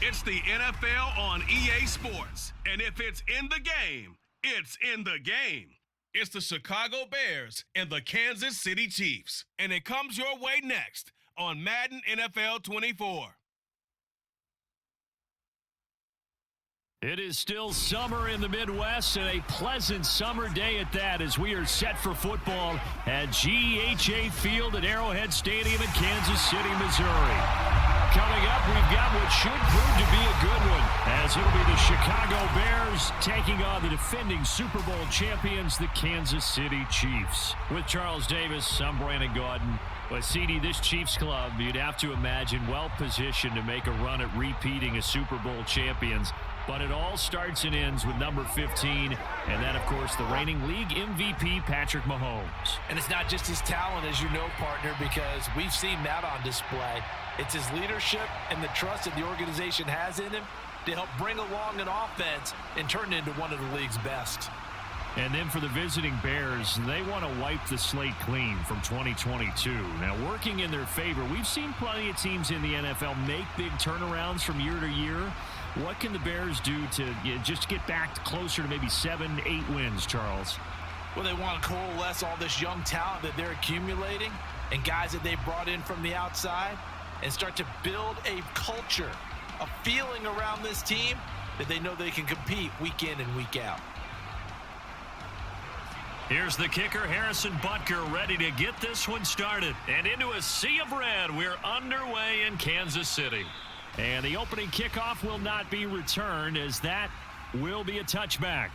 It's the NFL on EA Sports. And if it's in the game, it's in the game. It's the Chicago Bears and the Kansas City Chiefs. And it comes your way next on Madden NFL 24. It is still summer in the Midwest, and a pleasant summer day at that as we are set for football at GEHA Field at Arrowhead Stadium in Kansas City, Missouri. Coming up, we've got what should prove to be a good one, as it'll be the Chicago Bears taking on the defending Super Bowl champions, the Kansas City Chiefs. With Charles Davis, I'm Brandon Gaudin. But, CD, this Chiefs club, you'd have to imagine well-positioned to make a run at repeating as Super Bowl champions. But it all starts and ends with number 15, and that, of course, the reigning league MVP, Patrick Mahomes. And it's not just his talent, as you know, partner, because we've seen that on display. It's his leadership and the trust that the organization has in him to help bring along an offense and turn it into one of the league's best. And then for the visiting Bears, they want to wipe the slate clean from 2022. Now, working in their favor, we've seen plenty of teams in the NFL make big turnarounds from year to year. What can the Bears do to just get back closer to maybe 7, 8 wins, Charles? Well, they want to coalesce all this young talent that they're accumulating and guys that they brought in from the outside and start to build a culture, a feeling around this team that they know they can compete week in and week out. Here's the kicker, Harrison Butker, ready to get this one started. And into a sea of red, we're underway in Kansas City. And the opening kickoff will not be returned, as that will be a touchback.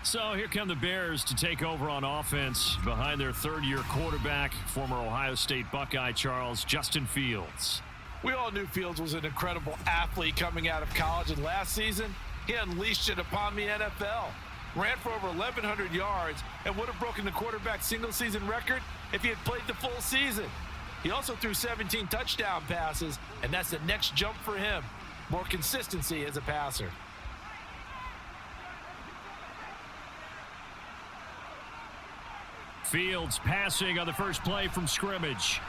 So here come the Bears to take over on offense behind their third-year quarterback, former Ohio State Buckeye Charles, Justin Fields. We all knew Fields was an incredible athlete coming out of college, and last season, he unleashed it upon the NFL. Ran for over 1,100 yards and would have broken the quarterback single-season record if he had played the full season. He also threw 17 touchdown passes, and that's the next jump for him. More consistency as a passer. Fields passing on the first play from scrimmage.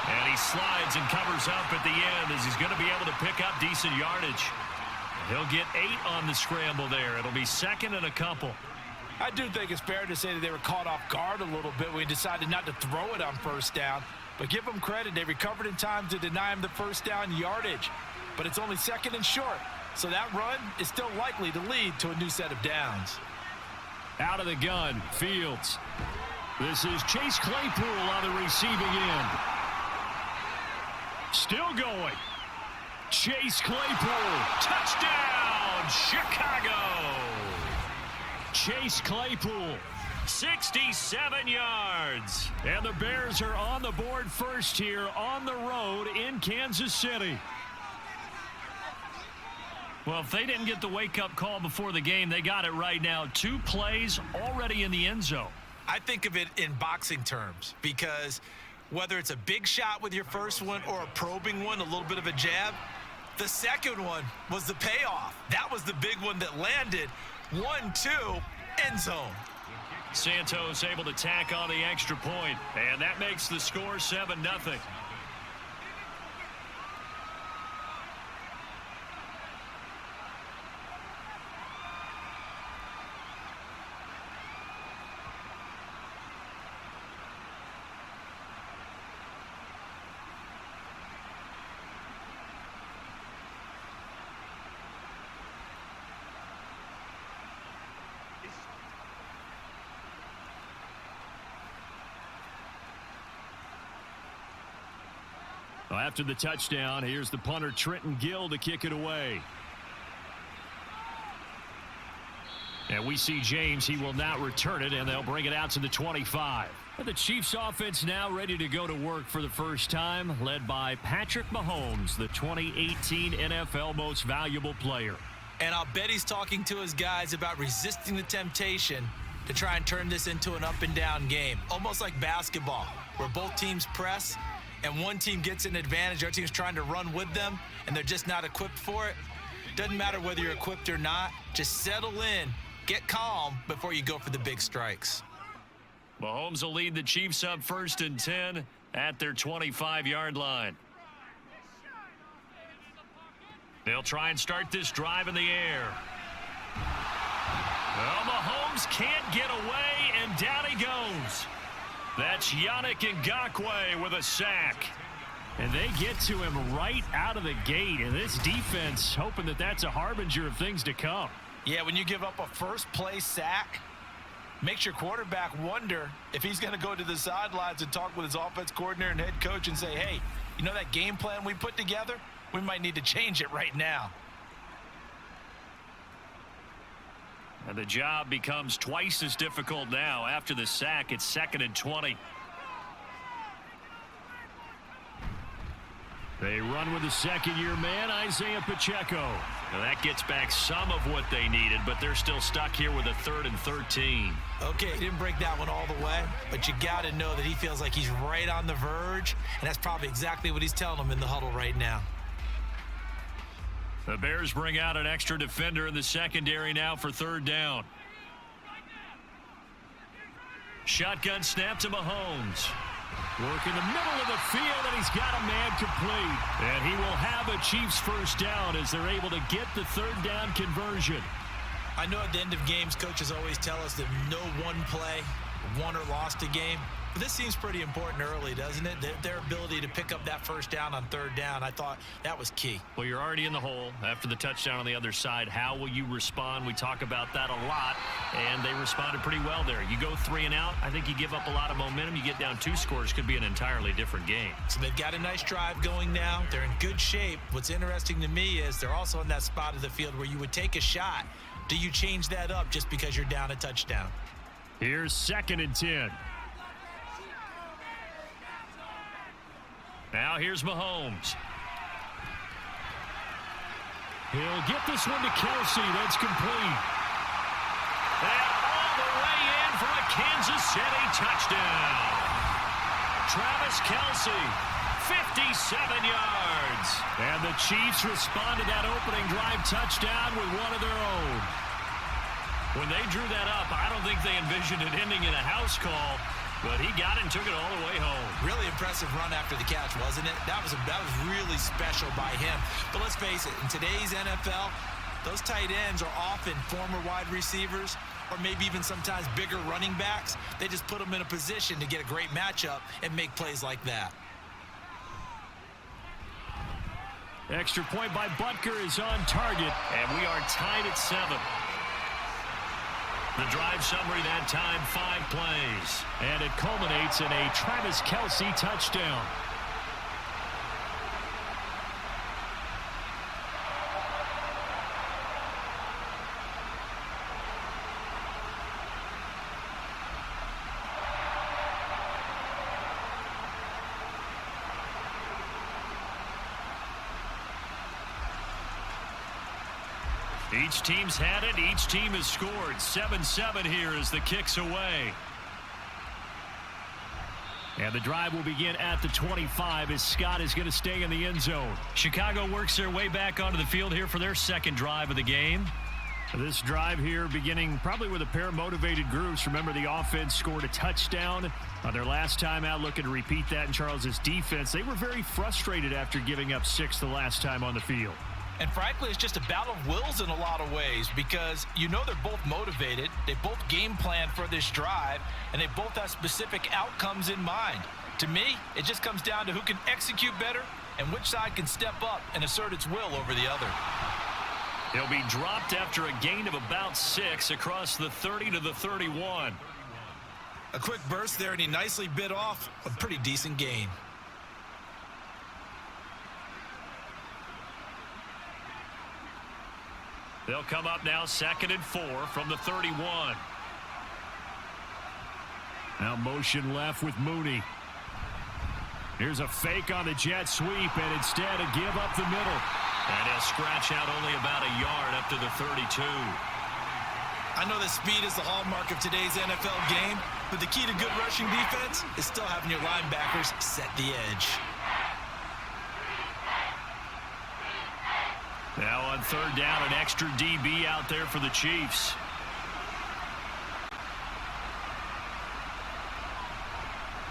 And he slides and covers up at the end as he's going to be able to pick up decent yardage. He'll get 8 on the scramble there. It'll be second and a couple. I do think it's fair to say that they were caught off guard a little bit when he decided not to throw it on first down. But give them credit. They recovered in time to deny him the first down yardage. But it's only second and short. So that run is still likely to lead to a new set of downs. Out of the gun, Fields. This is Chase Claypool on the receiving end. Still going. Chase Claypool. Touchdown, Chicago. Chase Claypool, 67 yards. And the Bears are on the board first here on the road in Kansas City. Well, if they didn't get the wake-up call before the game, they got it right now. 2 plays already in the end zone. I think of it in boxing terms because whether it's a big shot with your first one or a probing one, a little bit of a jab, the second one was the payoff. That was the big one that landed. 1-2, end zone. Santos able to tack on the extra point, and that makes the score 7-0. After the touchdown, here's the punter Trenton Gill to kick it away. And we see James. He will not return it, and they'll bring it out to the 25. The Chiefs offense now ready to go to work for the first time, led by Patrick Mahomes, the 2018 NFL Most Valuable Player. And I'll bet he's talking to his guys about resisting the temptation to try and turn this into an up-and-down game, almost like basketball, where both teams press and one team gets an advantage, our team's trying to run with them, and they're just not equipped for it. Doesn't matter whether you're equipped or not. Just settle in, get calm before you go for the big strikes. Mahomes will lead the Chiefs up 1st and 10 at their 25-yard line. They'll try and start this drive in the air. Well, Mahomes can't get away, and down he goes. That's Yannick Ngakoue with a sack. And they get to him right out of the gate. And this defense hoping that that's a harbinger of things to come. Yeah, when you give up a first-play sack, makes your quarterback wonder if he's going to go to the sidelines and talk with his offense coordinator and head coach and say, hey, you know that game plan we put together? We might need to change it right now. And the job becomes twice as difficult now. After the sack, it's 2nd and 20. They run with the second-year man, Isaiah Pacheco. Now that gets back some of what they needed, but they're still stuck here with a 3rd and 13. Okay, he didn't break that one all the way, but you got to know that he feels like he's right on the verge, and that's probably exactly what he's telling them in the huddle right now. The Bears bring out an extra defender in the secondary now for 3rd down. Shotgun snap to Mahomes. Work in the middle of the field, and he's got a man complete. And he will have a Chiefs first down as they're able to get the 3rd down conversion. I know at the end of games, coaches always tell us that no one play won or lost a game. But this seems pretty important early, doesn't it? Their ability to pick up that first down on 3rd down, I thought that was key. Well, you're already in the hole after the touchdown on the other side. How will you respond? We talk about that a lot, and they responded pretty well there. You go 3 and out, I think you give up a lot of momentum. You get down 2 scores, could be an entirely different game. So they've got a nice drive going now. They're in good shape. What's interesting to me is they're also in that spot of the field where you would take a shot. Do you change that up just because you're down a touchdown? Here's 2nd and 10. Now here's Mahomes. He'll get this one to Kelsey. That's complete. And all the way in for a Kansas City touchdown. Travis Kelsey, 57 yards. And the Chiefs respond to that opening drive touchdown with one of their own. When they drew that up, I don't think they envisioned it ending in a house call. But he got it and took it all the way home. Really impressive run after the catch, wasn't it? That was really special by him. But let's face it, in today's NFL, those tight ends are often former wide receivers or maybe even sometimes bigger running backs. They just put them in a position to get a great matchup and make plays like that. Extra point by Butker is on target, and we are tied at 7. The drive summary that time, 5 plays. And it culminates in a Travis Kelsey touchdown. Each team's had it. Each team has scored. 7-7 here as the kick's away. And the drive will begin at the 25 as Scott is going to stay in the end zone. Chicago works their way back onto the field here for their 2nd drive of the game. This drive here beginning probably with a pair of motivated groups. Remember, the offense scored a touchdown on their last time out, looking to repeat that in Charles's defense. They were very frustrated after giving up 6 the last time on the field. And frankly, it's just a battle of wills in a lot of ways because you know they're both motivated. They both game plan for this drive, and they both have specific outcomes in mind. To me, it just comes down to who can execute better and which side can step up and assert its will over the other. He'll be dropped after a gain of about 6 across the 30 to the 31. A quick burst there, and he nicely bit off a pretty decent gain. They'll come up now 2nd and 4 from the 31. Now motion left with Mooney. Here's a fake on the jet sweep, and instead a give up the middle. And he'll scratch out only about a yard up to the 32. I know that speed is the hallmark of today's NFL game, but the key to good rushing defense is still having your linebackers set the edge. Now on 3rd down, an extra DB out there for the Chiefs.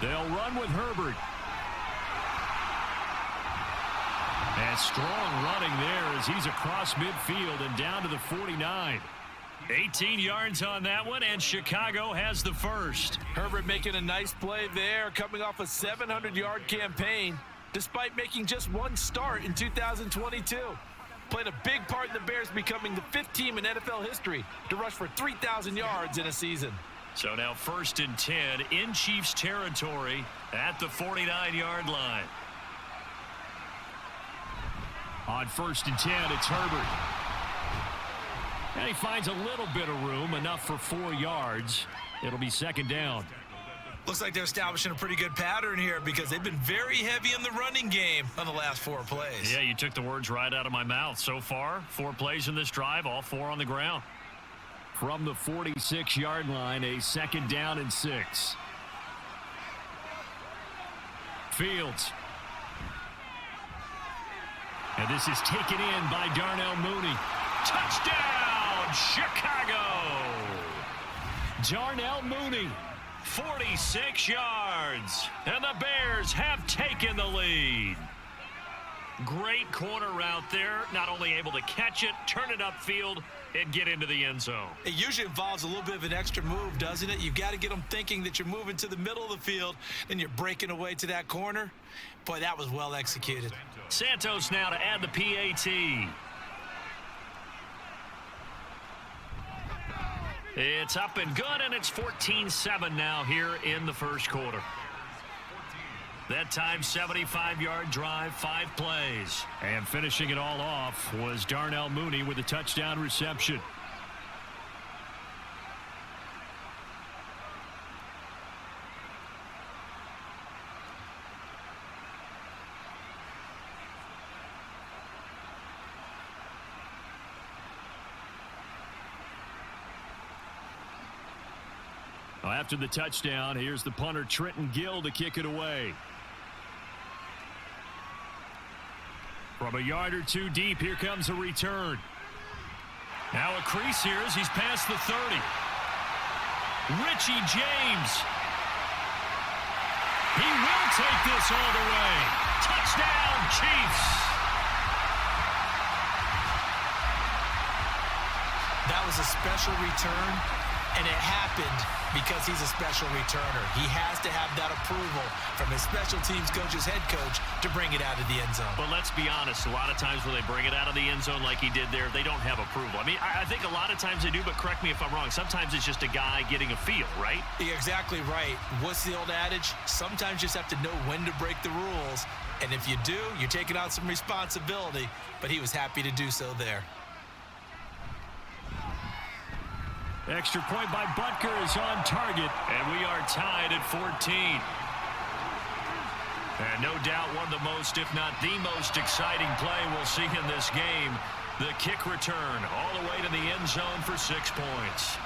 They'll run with Herbert. And strong running there as he's across midfield and down to the 49. 18 yards on that one, and Chicago has the first. Herbert making a nice play there, coming off a 700-yard campaign, despite making just one start in 2022. Played a big part in the Bears becoming the 5th team in NFL history to rush for 3,000 yards in a season. So now 1st and 10 in Chiefs territory at the 49-yard line. On 1st and 10, it's Herbert. And he finds a little bit of room, enough for 4 yards. It'll be 2nd down. Looks like they're establishing a pretty good pattern here because they've been very heavy in the running game on the last 4 plays. Yeah, you took the words right out of my mouth. So far, 4 plays in this drive, all 4 on the ground. From the 46-yard line, a 2nd down and 6. Fields. And this is taken in by Darnell Mooney. Touchdown, Chicago! Darnell Mooney, 46 yards, and the Bears have taken the lead. Great corner route there, not only able to catch it, turn it upfield, and get into the end zone. It usually involves a little bit of an extra move, doesn't it? You've got to get them thinking that you're moving to the middle of the field, and you're breaking away to that corner. Boy, that was well executed. Santos now to add the PAT. It's up and good, and it's 14-7 now here in the first quarter. That time, 75-yard drive, 5 plays. And finishing it all off was Darnell Mooney with a touchdown reception. After the touchdown, here's the punter Trenton Gill to kick it away. From a yard or 2 deep, here comes a return. Now a crease here as he's past the 30. Richie James. He will take this all the way. Touchdown, Chiefs. That was a special return, and it happened because he's a special returner. He has to have that approval from his special teams coach's head coach to bring it out of the end zone. But let's be honest, a lot of times when they bring it out of the end zone like he did there, they don't have approval. I mean, I think a lot of times they do, but correct me if I'm wrong. Sometimes it's just a guy getting a feel, right? You're exactly right. What's the old adage? Sometimes you just have to know when to break the rules. And if you do, you're taking on some responsibility. But he was happy to do so there. Extra point by Butker is on target, and we are tied at 14. And no doubt one of the most, if not the most exciting play we'll see in this game. The kick return all the way to the end zone for 6 points.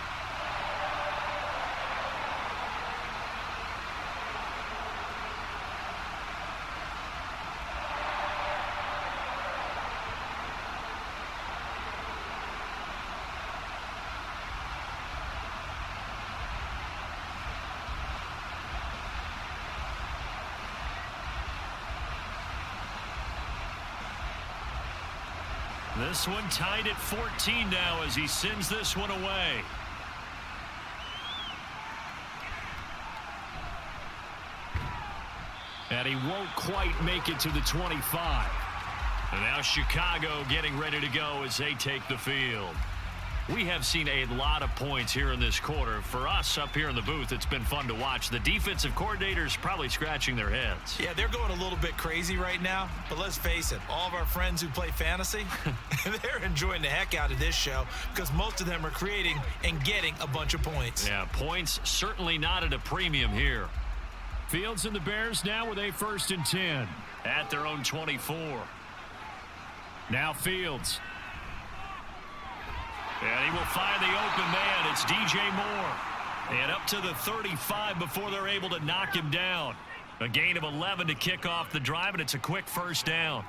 This one tied at 14 now as he sends this one away. And he won't quite make it to the 25. And now Chicago getting ready to go as they take the field. We have seen a lot of points here in this quarter. For us up here in the booth, it's been fun to watch. The defensive coordinators probably scratching their heads. Yeah, they're going a little bit crazy right now. But let's face it, all of our friends who play fantasy, they're enjoying the heck out of this show because most of them are creating and getting a bunch of points. Yeah, points certainly not at a premium here. Fields and the Bears now with a 1st and 10 at their own 24. Now Fields. And he will find the open man. It's DJ Moore. And up to the 35 before they're able to knock him down. A gain of 11 to kick off the drive, and it's a quick 1st down.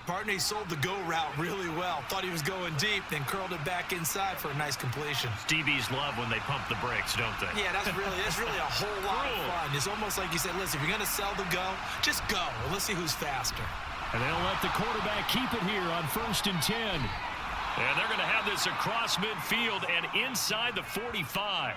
Partner, he sold the go route really well. Thought he was going deep, then curled it back inside for a nice completion. DBs love when they pump the brakes, don't they? Yeah, that's really a whole lot of fun. It's almost like you said, listen, if you're going to sell the go, just go. Well, let's see who's faster. And they'll let the quarterback keep it here on 1st and 10. And they're going to have this across midfield and inside the 45.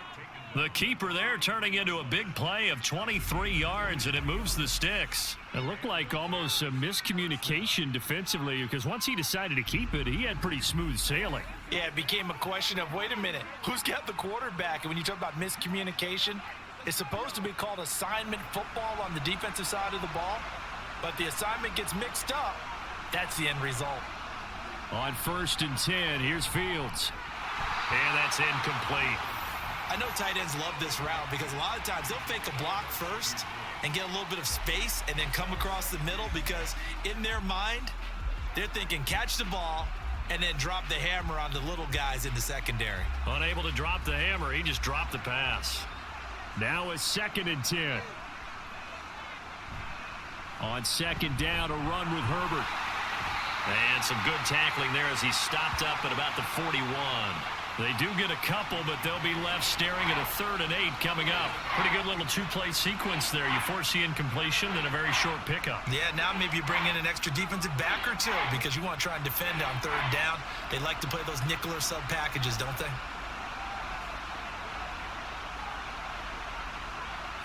The keeper there turning into a big play of 23 yards, and it moves the sticks. It looked like almost a miscommunication defensively, because once he decided to keep it, he had pretty smooth sailing. Yeah, it became a question of, wait a minute, who's got the quarterback? And when you talk about miscommunication, it's supposed to be called assignment football on the defensive side of the ball, but the assignment gets mixed up. That's the end result. On 1st and 10, here's Fields. And that's incomplete. I know tight ends love this route because a lot of times they'll fake a block first and get a little bit of space and then come across the middle, because in their mind, they're thinking catch the ball and then drop the hammer on the little guys in the secondary. Unable to drop the hammer, he just dropped the pass. Now it's 2nd and 10. On 2nd down, a run with Herbert. And some good tackling there as he stopped up at about the 41. They do get a couple, but they'll be left staring at a 3rd and 8 coming up. Pretty good little two-play sequence there. You force the incompletion, then a very short pickup. Yeah, now maybe you bring in an extra defensive back or two because you want to try and defend on 3rd down. They like to play those nickel or sub packages, don't they?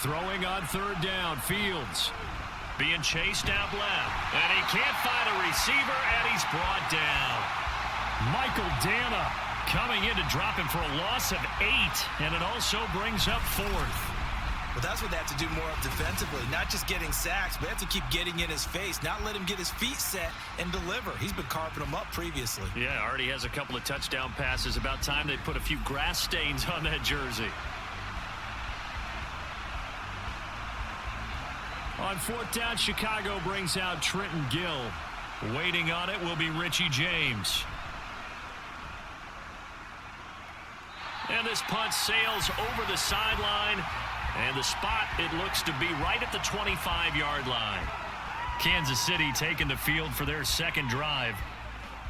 Throwing on 3rd down, Fields. Being chased out left. And he can't find a receiver, and he's brought down. Michael Dana coming in to drop him for a loss of 8, and it also brings up 4th. Well, that's what they have to do more of defensively, not just getting sacks, but they have to keep getting in his face, not let him get his feet set and deliver. He's been carving them up previously. Yeah, already has a couple of touchdown passes. About time they put a few grass stains on that jersey. On 4th down, Chicago brings out Trenton Gill. Waiting on it will be Richie James. And this punt sails over the sideline. And the spot, it looks to be right at the 25-yard line. Kansas City taking the field for their 2nd drive.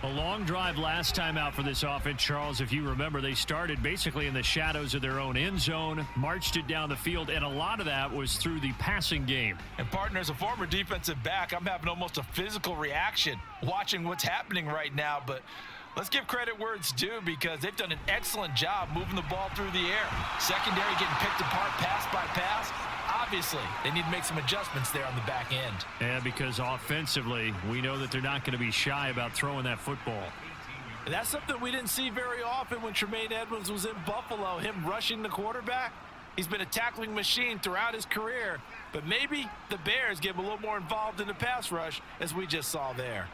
A long drive last time out for this offense, Charles. If you remember, they started basically in the shadows of their own end zone, marched it down the field, and a lot of that was through the passing game. And partner, as a former defensive back, I'm having almost a physical reaction watching what's happening right now. But let's give credit where it's due, because they've done an excellent job moving the ball through the air. Secondary getting picked apart pass by pass. Obviously, they need to make some adjustments there on the back end. Yeah, because offensively, we know that they're not going to be shy about throwing that football. And that's something we didn't see very often when Tremaine Edmonds was in Buffalo, him rushing the quarterback. He's been a tackling machine throughout his career, but maybe the Bears get him a little more involved in the pass rush, as we just saw there.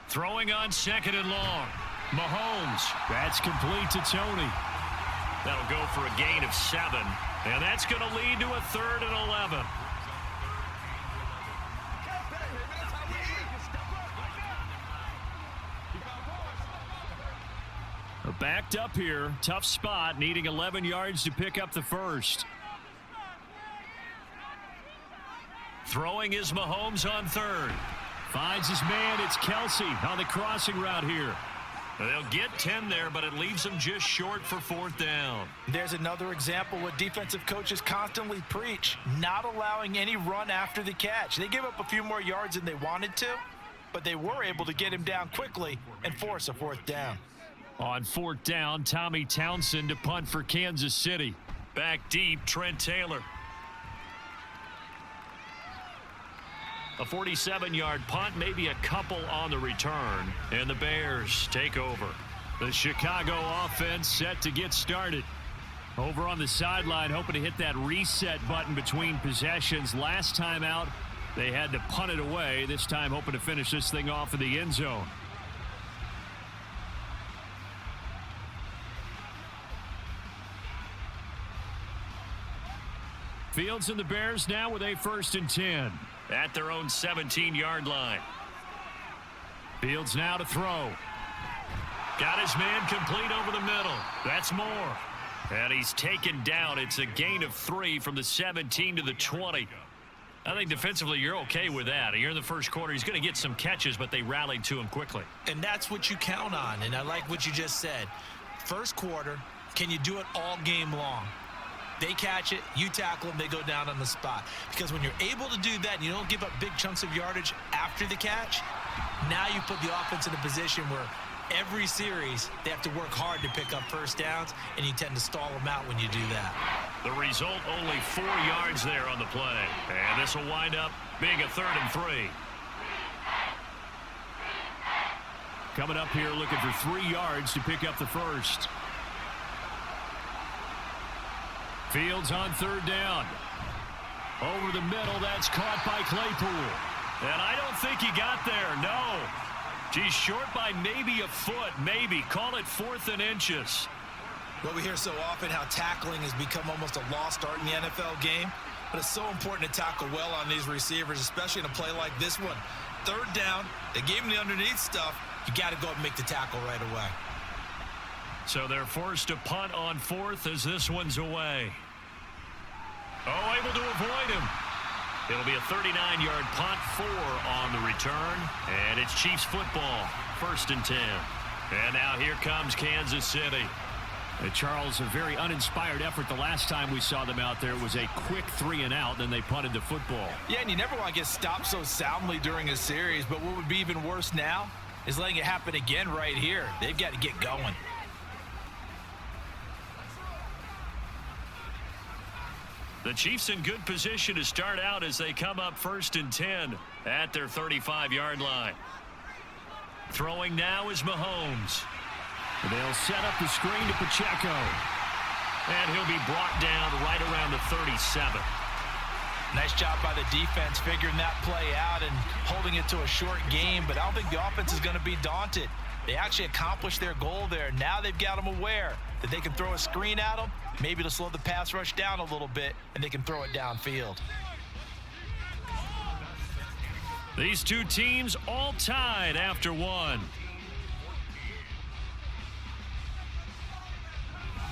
Throwing on 2nd and long. Mahomes. That's complete to Tony. That'll go for a gain of 7. And that's going to lead to a 3rd and 11. Backed up here. Tough spot. Needing 11 yards to pick up the 1st. Throwing is Mahomes on 3rd. Finds his man. It's Kelsey on the crossing route here. They'll get 10 there, but it leaves them just short for 4th down. There's another example what defensive coaches constantly preach, not allowing any run after the catch. They gave up a few more yards than they wanted to, but they were able to get him down quickly and force a 4th down. On 4th down, Tommy Townsend to punt for Kansas City. Back deep, Trent Taylor. A 47-yard punt, maybe a couple on the return, and the Bears take over. The Chicago offense set to get started. Over on the sideline, hoping to hit that reset button between possessions. Last time out, they had to punt it away. This time, hoping to finish this thing off in the end zone. Fields and the Bears now with a 1st and 10. At their own 17-yard line. Fields now to throw. Got his man complete over the middle. That's more. And he's taken down. It's a gain of 3 from the 17 to the 20. I think defensively you're okay with that. You're in the first quarter. He's going to get some catches, but they rallied to him quickly. And that's what you count on, and I like what you just said. First quarter, can you do it all game long? They catch it, you tackle them, they go down on the spot. Because when you're able to do that and you don't give up big chunks of yardage after the catch, now you put the offense in a position where every series they have to work hard to pick up first downs, and you tend to stall them out when you do that. The result, only 4 yards there on the play. And this will wind up being a 3rd and 3. Coming up here looking for 3 yards to pick up the first. Fields on 3rd down. Over the middle, that's caught by Claypool. And I don't think he got there, no. He's short by maybe a foot, maybe. Call it 4th and inches. Well, we hear so often how tackling has become almost a lost art in the NFL game. But it's so important to tackle well on these receivers, especially in a play like this one. 3rd down, they gave him the underneath stuff. You got to go and make the tackle right away. So they're forced to punt on 4th as this one's away. Oh, able to avoid him. It'll be a 39-yard punt, 4 on the return. And it's Chiefs football, 1st and 10. And now here comes Kansas City. Charles, a very uninspired effort. The last time we saw them out there was a quick 3 and out, then they punted the football. Yeah, and you never want to get stopped so soundly during a series. But what would be even worse now is letting it happen again right here. They've got to get going. The Chiefs in good position to start out as they come up 1st and 10 at their 35-yard line. Throwing now is Mahomes. They'll set up the screen to Pacheco. And he'll be brought down right around the 37. Nice job by the defense figuring that play out and holding it to a short game, but I don't think the offense is going to be daunted. They actually accomplished their goal there. Now they've got them aware that they can throw a screen at them, maybe to slow the pass rush down a little bit, and they can throw it downfield. These two teams all tied after one.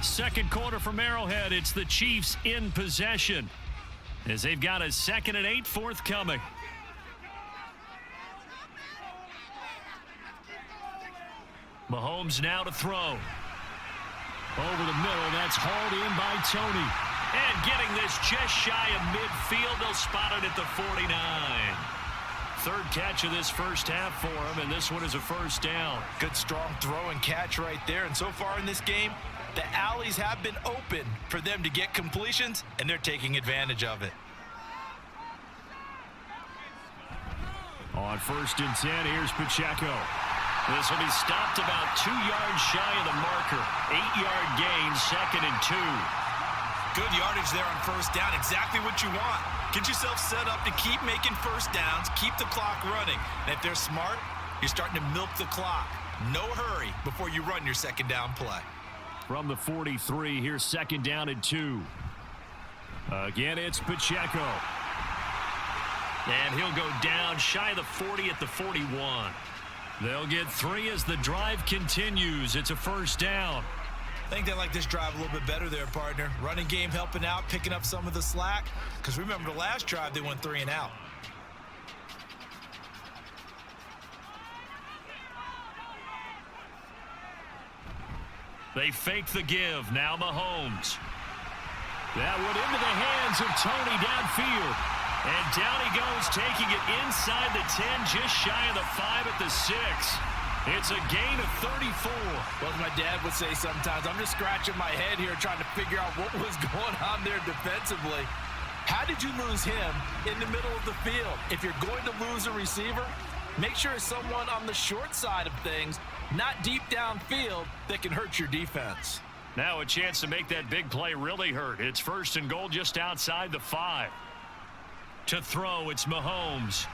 Second quarter from Arrowhead, it's the Chiefs in possession as they've got a 2nd and 8 forthcoming. Mahomes now to throw. Over the middle, that's hauled in by Tony. And getting this just shy of midfield, they'll spot it at the 49. 3rd catch of this first half for him, and this one is a 1st down. Good strong throw and catch right there, and so far in this game, the alleys have been open for them to get completions, and they're taking advantage of it. On 1st and 10, here's Pacheco. This will be stopped about 2 yards shy of the marker. 8-yard gain, 2nd and 2. Good yardage there on 1st down. Exactly what you want. Get yourself set up to keep making 1st downs, keep the clock running. And if they're smart, you're starting to milk the clock. No hurry before you run your 2nd down play. From the 43, here's 2nd down and 2. Again, it's Pacheco. And he'll go down shy of the 40 at the 41. They'll get 3 as the drive continues. It's a 1st down. I think they like this drive a little bit better there, partner. Running game helping out, picking up some of the slack. Because remember the last drive, they went 3 and out. They fake the give. Now Mahomes. That one into the hands of Tony downfield. And down he goes, taking it inside the 10, just shy of the 5 at the 6. It's a gain of 34. Well, as my dad would say sometimes, I'm just scratching my head here trying to figure out what was going on there defensively. How did you lose him in the middle of the field? If you're going to lose a receiver, make sure it's someone on the short side of things, not deep downfield, that can hurt your defense. Now a chance to make that big play really hurt. It's 1st and goal just outside the 5. To throw, it's Mahomes.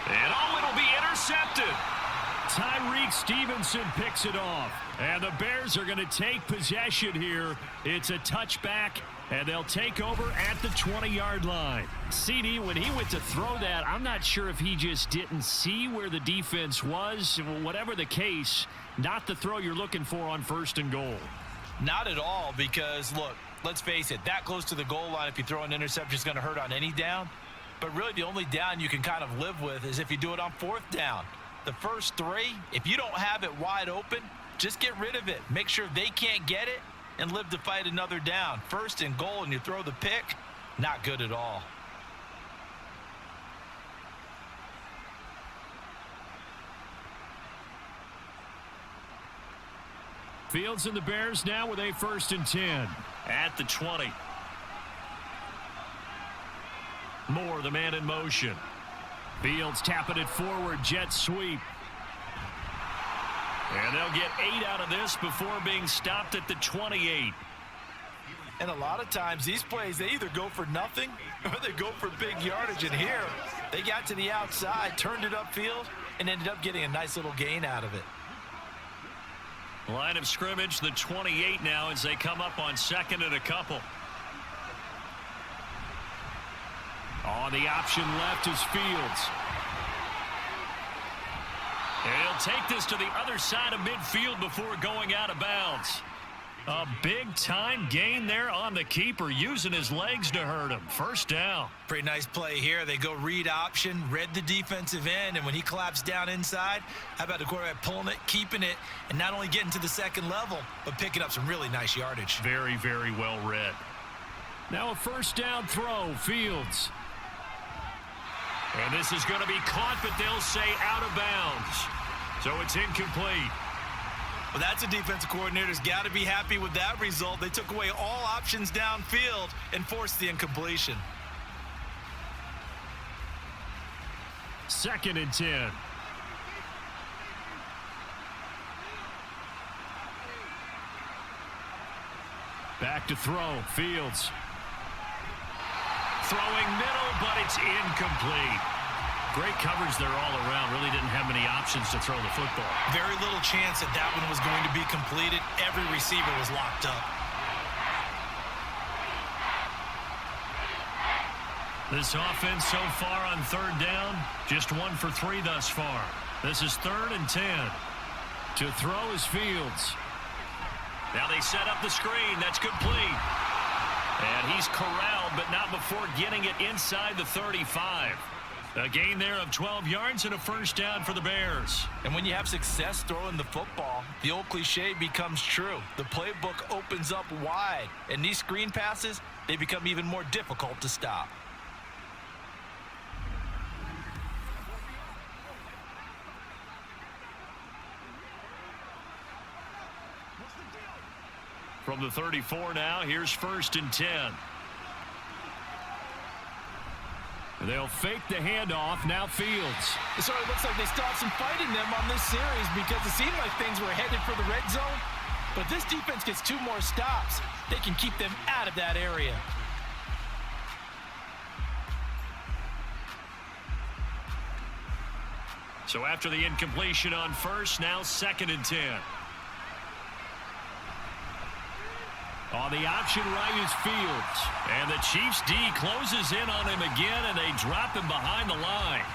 And it'll be intercepted. Tyreek Stevenson picks it off. And the Bears are going to take possession here. It's a touchback, and they'll take over at the 20-yard line. CD, when he went to throw that, I'm not sure if he just didn't see where the defense was. Whatever the case, not the throw you're looking for on 1st and goal. Not at all, because, look, let's face it, that close to the goal line, if you throw an interception, is going to hurt on any down. But really, the only down you can kind of live with is if you do it on 4th down. The first 3, if you don't have it wide open, just get rid of it. Make sure they can't get it, and live to fight another down. First and goal and you throw the pick, not good at all. Fields and the Bears now with a 1st and 10 at the 20. Moore, the man in motion. Fields tapping it forward, jet sweep. And they'll get 8 out of this before being stopped at the 28. And a lot of times these plays, they either go for nothing or they go for big yardage. And here, they got to the outside, turned it upfield, and ended up getting a nice little gain out of it. Line of scrimmage, the 28 now as they come up on 2nd and a couple. On the option left is Fields. And he'll take this to the other side of midfield before going out of bounds. A big-time gain there on the keeper, using his legs to hurt him. 1st down. Pretty nice play here. They go read option, read the defensive end, and when he claps down inside, how about the quarterback pulling it, keeping it, and not only getting to the 2nd level, but picking up some really nice yardage. Very, very well read. Now a 1st down throw, Fields. And this is going to be caught, but they'll say out of bounds. So it's incomplete. Well, that's a defensive coordinator's got to be happy with that result. They took away all options downfield and forced the incompletion. 2nd and 10. Back to throw, Fields. Throwing middle, but it's incomplete. Great coverage there all around. Really didn't have many options to throw the football. Very little chance that that one was going to be completed. Every receiver was locked up. This offense so far on 3rd down, just 1 for 3 thus far. This is 3rd and 10. To throw is Fields. Now they set up the screen. That's complete. And he's corralled, but not before getting it inside the 35. A gain there of 12 yards and a 1st down for the Bears. And when you have success throwing the football, the old cliche becomes true. The playbook opens up wide, and these screen passes, they become even more difficult to stop. From the 34 now, here's 1st and 10. They'll fake the handoff. Now Fields. So it looks like they still have some fight in them on this series because it seemed like things were headed for the red zone. But this defense gets 2 more stops. They can keep them out of that area. So after the incompletion on 1st, now 2nd and 10. On the option right is Fields. And the Chiefs D closes in on him again, and they drop him behind the line.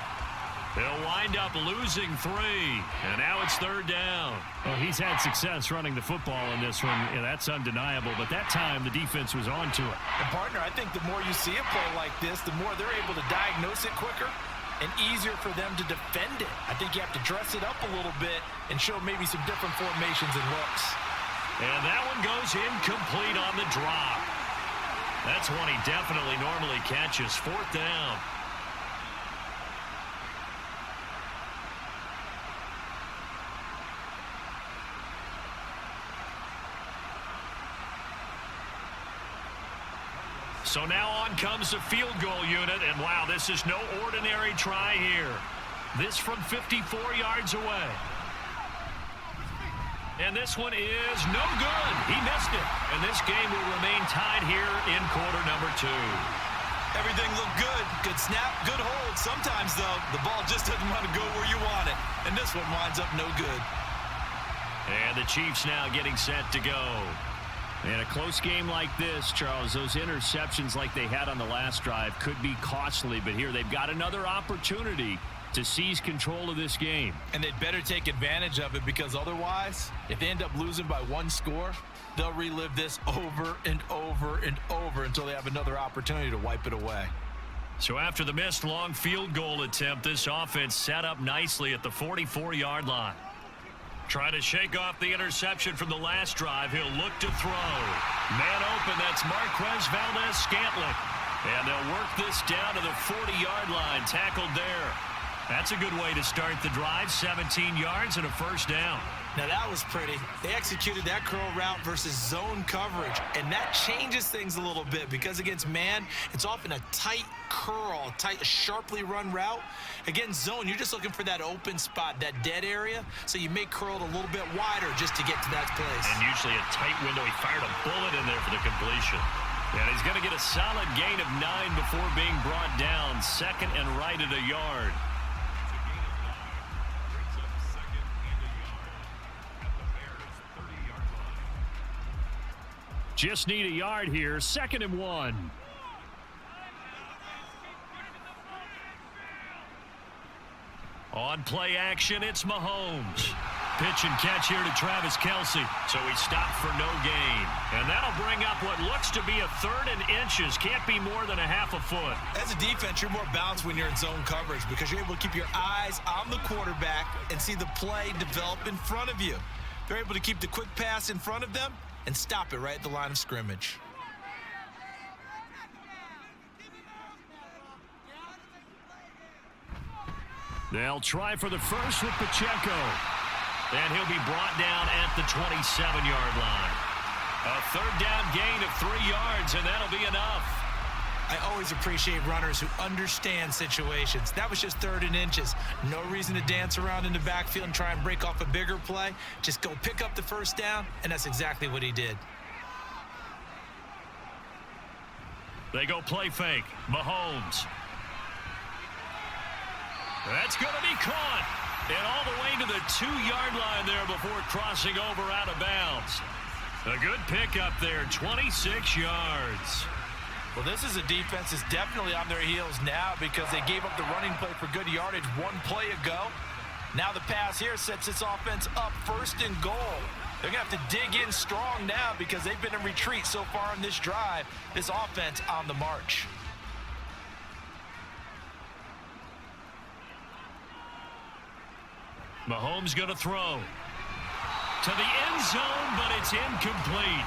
They'll wind up losing 3. And now it's 3rd down. Well, he's had success running the football in this one. Yeah, that's undeniable. But that time, the defense was on to it. And, partner, I think the more you see a play like this, the more they're able to diagnose it quicker and easier for them to defend it. I think you have to dress it up a little bit and show maybe some different formations and looks. And that one goes incomplete on the drop. That's one he definitely normally catches. 4th down. So now on comes the field goal unit, and wow, this is no ordinary try here. This from 54 yards away. And this one is no good. He missed it. And this game will remain tied here in quarter number 2. Everything looked good. Good snap, good hold. Sometimes, though, the ball just doesn't want to go where you want it. And this one winds up no good. And the Chiefs now getting set to go. In a close game like this, Charles, those interceptions like they had on the last drive could be costly. But here they've got another opportunity to seize control of this game. And they'd better take advantage of it, because otherwise, if they end up losing by 1 score, they'll relive this over and over and over until they have another opportunity to wipe it away. So after the missed long field goal attempt, this offense set up nicely at the 44-yard line. Trying to shake off the interception from the last drive. He'll look to throw. Man open, that's Marquez Valdez-Scantling. And they'll work this down to the 40-yard line, tackled there. That's a good way to start the drive, 17 yards and a first down. Now that was pretty. They executed that curl route versus zone coverage, and that changes things a little bit because against man, it's often a tight curl, tight, sharply run route. Against zone, you're just looking for that open spot, that dead area, so you may curl it a little bit wider just to get to that place. And usually a tight window. He fired a bullet in there for the completion. And he's going to get a solid gain of 9 before being brought down. Second and right at a yard. Just need a yard here. Second and 1. On play action, it's Mahomes. Pitch and catch here to Travis Kelce. So he stopped for no gain. And that'll bring up what looks to be a 3rd and inches. Can't be more than a half a foot. As a defense, you're more balanced when you're in zone coverage because you're able to keep your eyes on the quarterback and see the play develop in front of you. They're able to keep the quick pass in front of them and stop it right at the line of scrimmage. They'll try for the first with Pacheco. And he'll be brought down at the 27-yard line. A 3rd down gain of 3 yards, and that'll be enough. I always appreciate runners who understand situations. That was just 3rd and inches. No reason to dance around in the backfield and try and break off a bigger play. Just go pick up the first down, and that's exactly what he did. They go play fake. Mahomes. That's going to be caught. And all the way to the 2-yard line there before crossing over out of bounds. A good pickup there, 26 yards. Well, this is a defense that's definitely on their heels now because they gave up the running play for good yardage 1 play ago. Now the pass here sets this offense up 1st and goal. They're going to have to dig in strong now because they've been in retreat so far in this drive. This offense on the march. Mahomes going to throw to the end zone, but it's incomplete.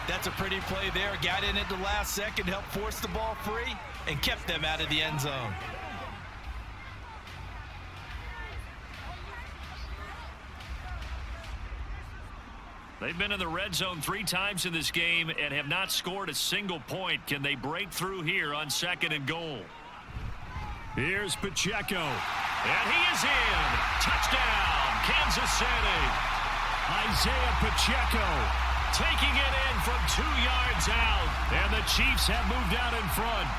That's a pretty play there. Got in at the last second, helped force the ball free, and kept them out of the end zone. They've been in the red zone 3 times in this game and have not scored a single point. Can they break through here on 2nd and goal? Here's Pacheco. And he is in. Touchdown, Kansas City. Isaiah Pacheco taking it in from 2 yards out. And the Chiefs have moved out in front.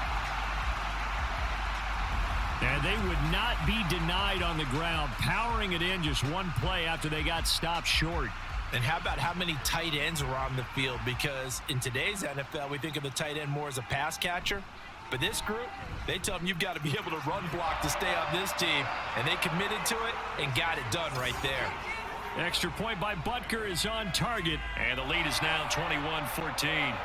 And they would not be denied on the ground, powering it in just 1 play after they got stopped short. And how about how many tight ends were on the field? Because in today's NFL, we think of the tight end more as a pass catcher. But this group, they tell them you've got to be able to run block to stay on this team. And they committed to it and got it done right there. Extra point by Butker is on target. And the lead is now 21-14.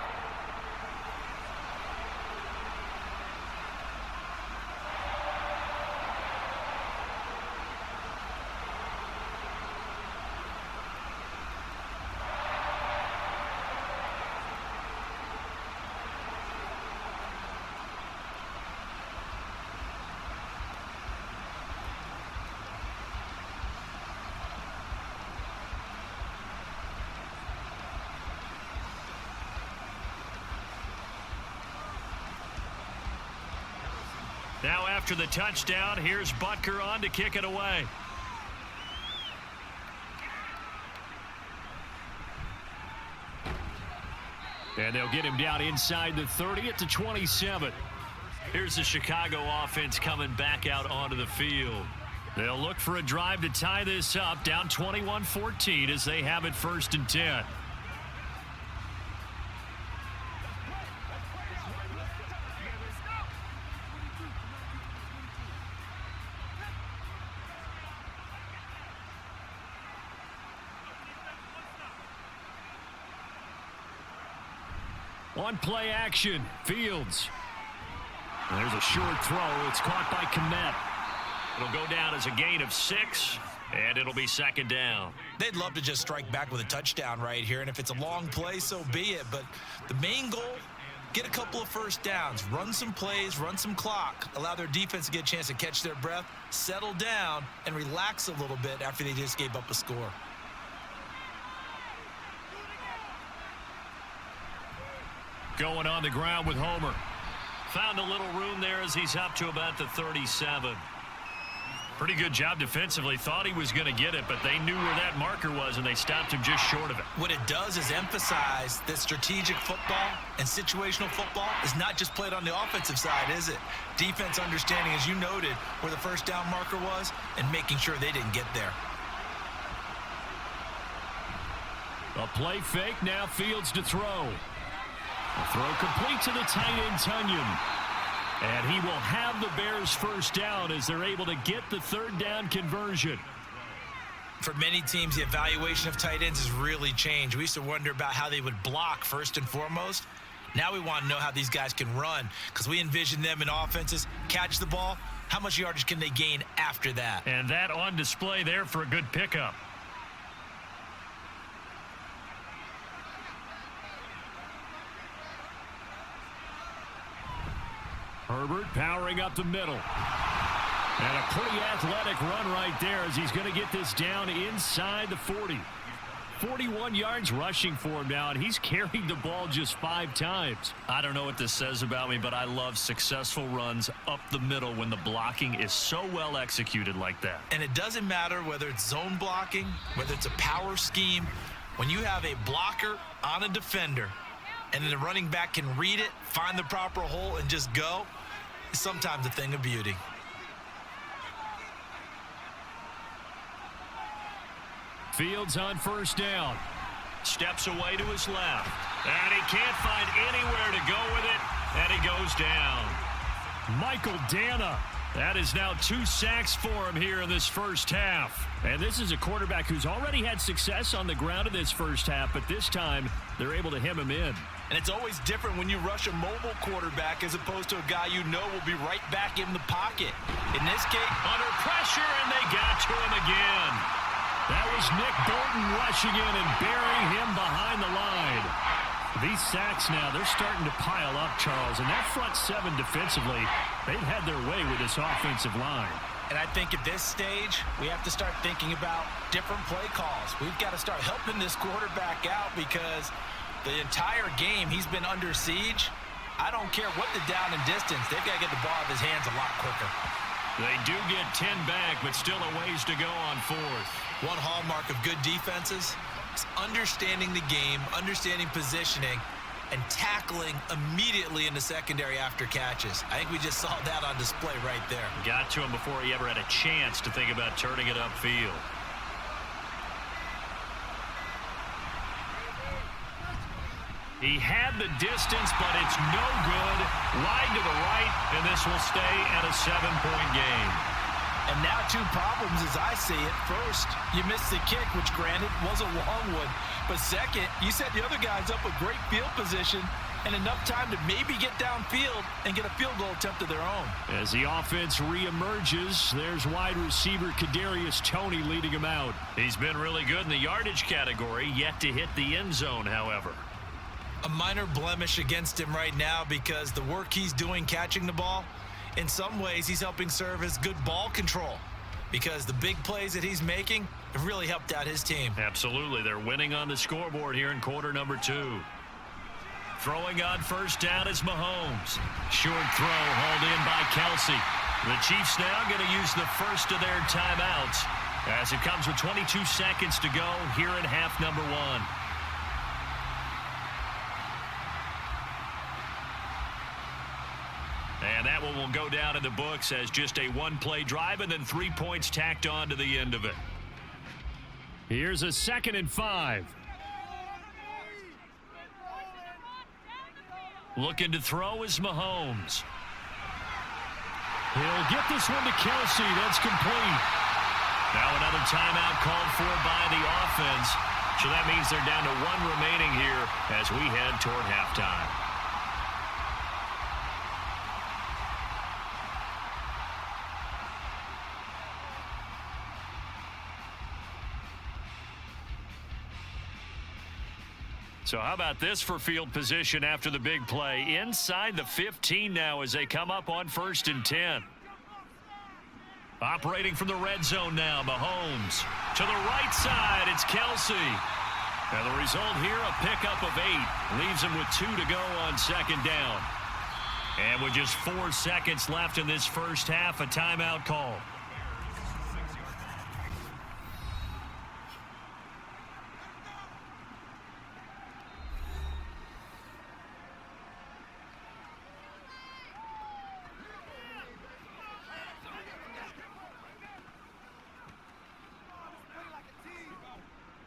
Now after the touchdown, here's Butker on to kick it away. And they'll get him down inside the 30 at the 27. Here's the Chicago offense coming back out onto the field. They'll look for a drive to tie this up, down 21-14 as they have it 1st and 10. On play action, Fields. There's a short throw. It's caught by Kmet. It'll go down as a gain of 6, and it'll be second down. They'd love to just strike back with a touchdown right here, and if it's a long play, so be it. But the main goal, get a couple of first downs, run some plays, run some clock, allow their defense to get a chance to catch their breath, settle down, and relax a little bit after they just gave up a score. Going on the ground with Homer. Found a little room there as he's up to about the 37. Pretty good job defensively. Thought he was going to get it, but they knew where that marker was, and they stopped him just short of it. What it does is emphasize that strategic football and situational football is not just played on the offensive side, is it? Defense understanding, as you noted, where the first down marker was and making sure they didn't get there. A play fake, now Fields to throw. The throw complete to the tight end, Tunyon. And he will have the Bears first down as they're able to get the third down conversion. For many teams, the evaluation of tight ends has really changed. We used to wonder about how they would block first and foremost. Now we want to know how these guys can run because we envision them in offenses, catch the ball, how much yardage can they gain after that? And that on display there for a good pickup. Herbert powering up the middle. And a pretty athletic run right there as he's going to get this down inside the 40. 41 yards rushing for him now, and he's carried the ball just 5 times. I don't know what this says about me, but I love successful runs up the middle when the blocking is so well executed like that. And it doesn't matter whether it's zone blocking, whether it's a power scheme. When you have a blocker on a defender, and then the running back can read it, find the proper hole, and just go, it's sometimes a thing of beauty. Fields on first down. Steps away to his left. And he can't find anywhere to go with it, and he goes down. Michael Dana. That is now 2 sacks for him here in this first half. And this is a quarterback who's already had success on the ground in this first half, but this time they're able to hem him in. And it's always different when you rush a mobile quarterback as opposed to a guy you know will be right back in the pocket. In this case, under pressure, and they got to him again. That was Nick Bolton rushing in and burying him behind the line. These sacks now, they're starting to pile up, Charles. And that front 7 defensively, they've had their way with this offensive line. And I think at this stage, we have to start thinking about different play calls. We've got to start helping this quarterback out because the entire game he's been under siege. I don't care what the down and distance. They've got to get the ball out of his hands a lot quicker. They do get 10 back, but still a ways to go on 4th. One hallmark of good defenses is understanding the game, understanding positioning, and tackling immediately in the secondary after catches. I think we just saw that on display right there. Got to him before he ever had a chance to think about turning it upfield. He had the distance, but it's no good. Wide to the right, and this will stay at a 7-point game. And now 2 problems as I see it. First, you missed the kick, which granted was a long one. But second, you set the other guys up with great field position and enough time to maybe get downfield and get a field goal attempt of their own. As the offense reemerges, there's wide receiver Kadarius Toney leading him out. He's been really good in the yardage category, yet to hit the end zone, however. A minor blemish against him right now because the work he's doing catching the ball, in some ways he's helping serve as good ball control because the big plays that he's making have really helped out his team. Absolutely. They're winning on the scoreboard here in quarter number 2. Throwing on first down is Mahomes. Short throw hauled in by Kelsey. The Chiefs now going to use the first of their timeouts as it comes with 22 seconds to go here in half number 1. And that one will go down in the books as just a 1-play drive and then 3 points tacked on to the end of it. Here's a 2nd and 5. Looking to throw is Mahomes. He'll get this one to Kelsey. That's complete. Now another timeout called for by the offense. So that means they're down to 1 remaining here as we head toward halftime. So how about this for field position after the big play? Inside the 15 now as they come up on 1st and 10. Operating from the red zone now, Mahomes. To the right side, it's Kelsey. And the result here, a pickup of 8. Leaves him with 2 to go on 2nd down. And with just 4 seconds left in this first half, a timeout call.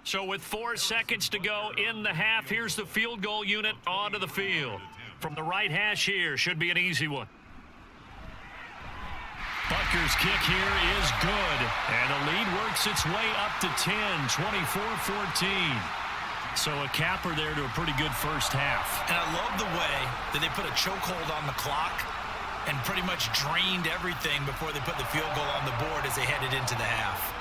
So with 4 seconds to go in the half, here's the field goal unit onto the field. From the right hash here, should be an easy one. Butker's kick here is good. And the lead works its way up to 10, 24-14. So a capper there to a pretty good first half. And I love the way that they put a chokehold on the clock and pretty much drained everything before they put the field goal on the board as they headed into the half.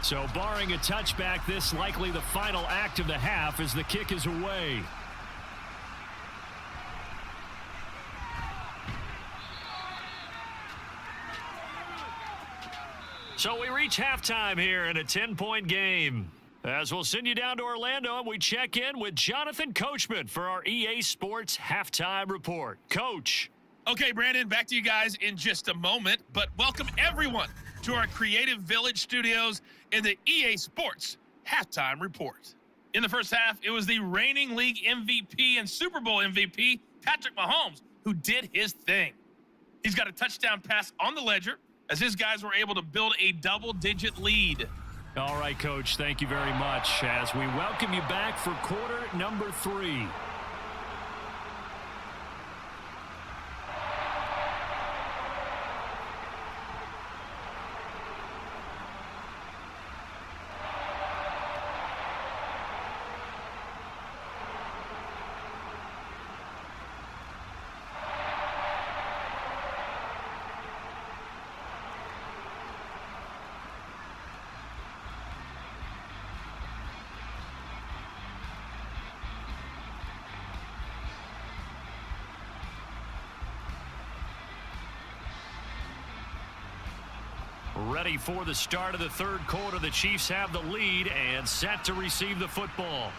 So barring a touchback, this likely the final act of the half as the kick is away. So we reach halftime here in a 10-point game. As we'll send you down to Orlando, and we check in with Jonathan Coachman for our EA Sports Halftime Report. Coach. Okay, Brandon, back to you guys in just a moment, but welcome everyone to our Creative Village studios in the EA Sports Halftime Report. In the first half, it was the reigning league MVP and Super Bowl MVP, Patrick Mahomes, who did his thing. He's got a touchdown pass on the ledger as his guys were able to build a double-digit lead. All right, Coach, thank you very much as we welcome you back for quarter number 3. Ready for the start of the third quarter. The Chiefs have the lead and set to receive the football.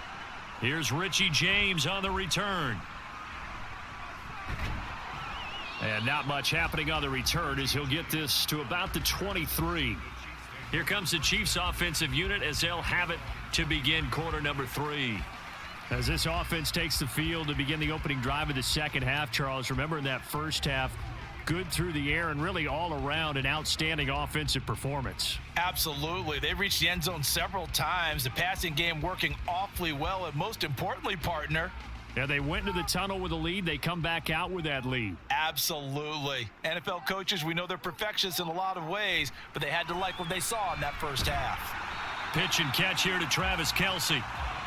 Here's Richie James on the return. And not much happening on the return as he'll get this to about the 23. Here comes the Chiefs offensive unit as they'll have it to begin quarter number 3. As this offense takes the field to begin the opening drive of the second half, Charles, remember in that first half, good through the air and really all around an outstanding offensive performance. Absolutely. They reached the end zone several times. The passing game working awfully well. And most importantly, partner, yeah, they went into the tunnel with a lead. They come back out with that lead. Absolutely. NFL coaches, we know they're perfectionists in a lot of ways, but they had to like what they saw in that first half. Pitch and catch here to Travis Kelce.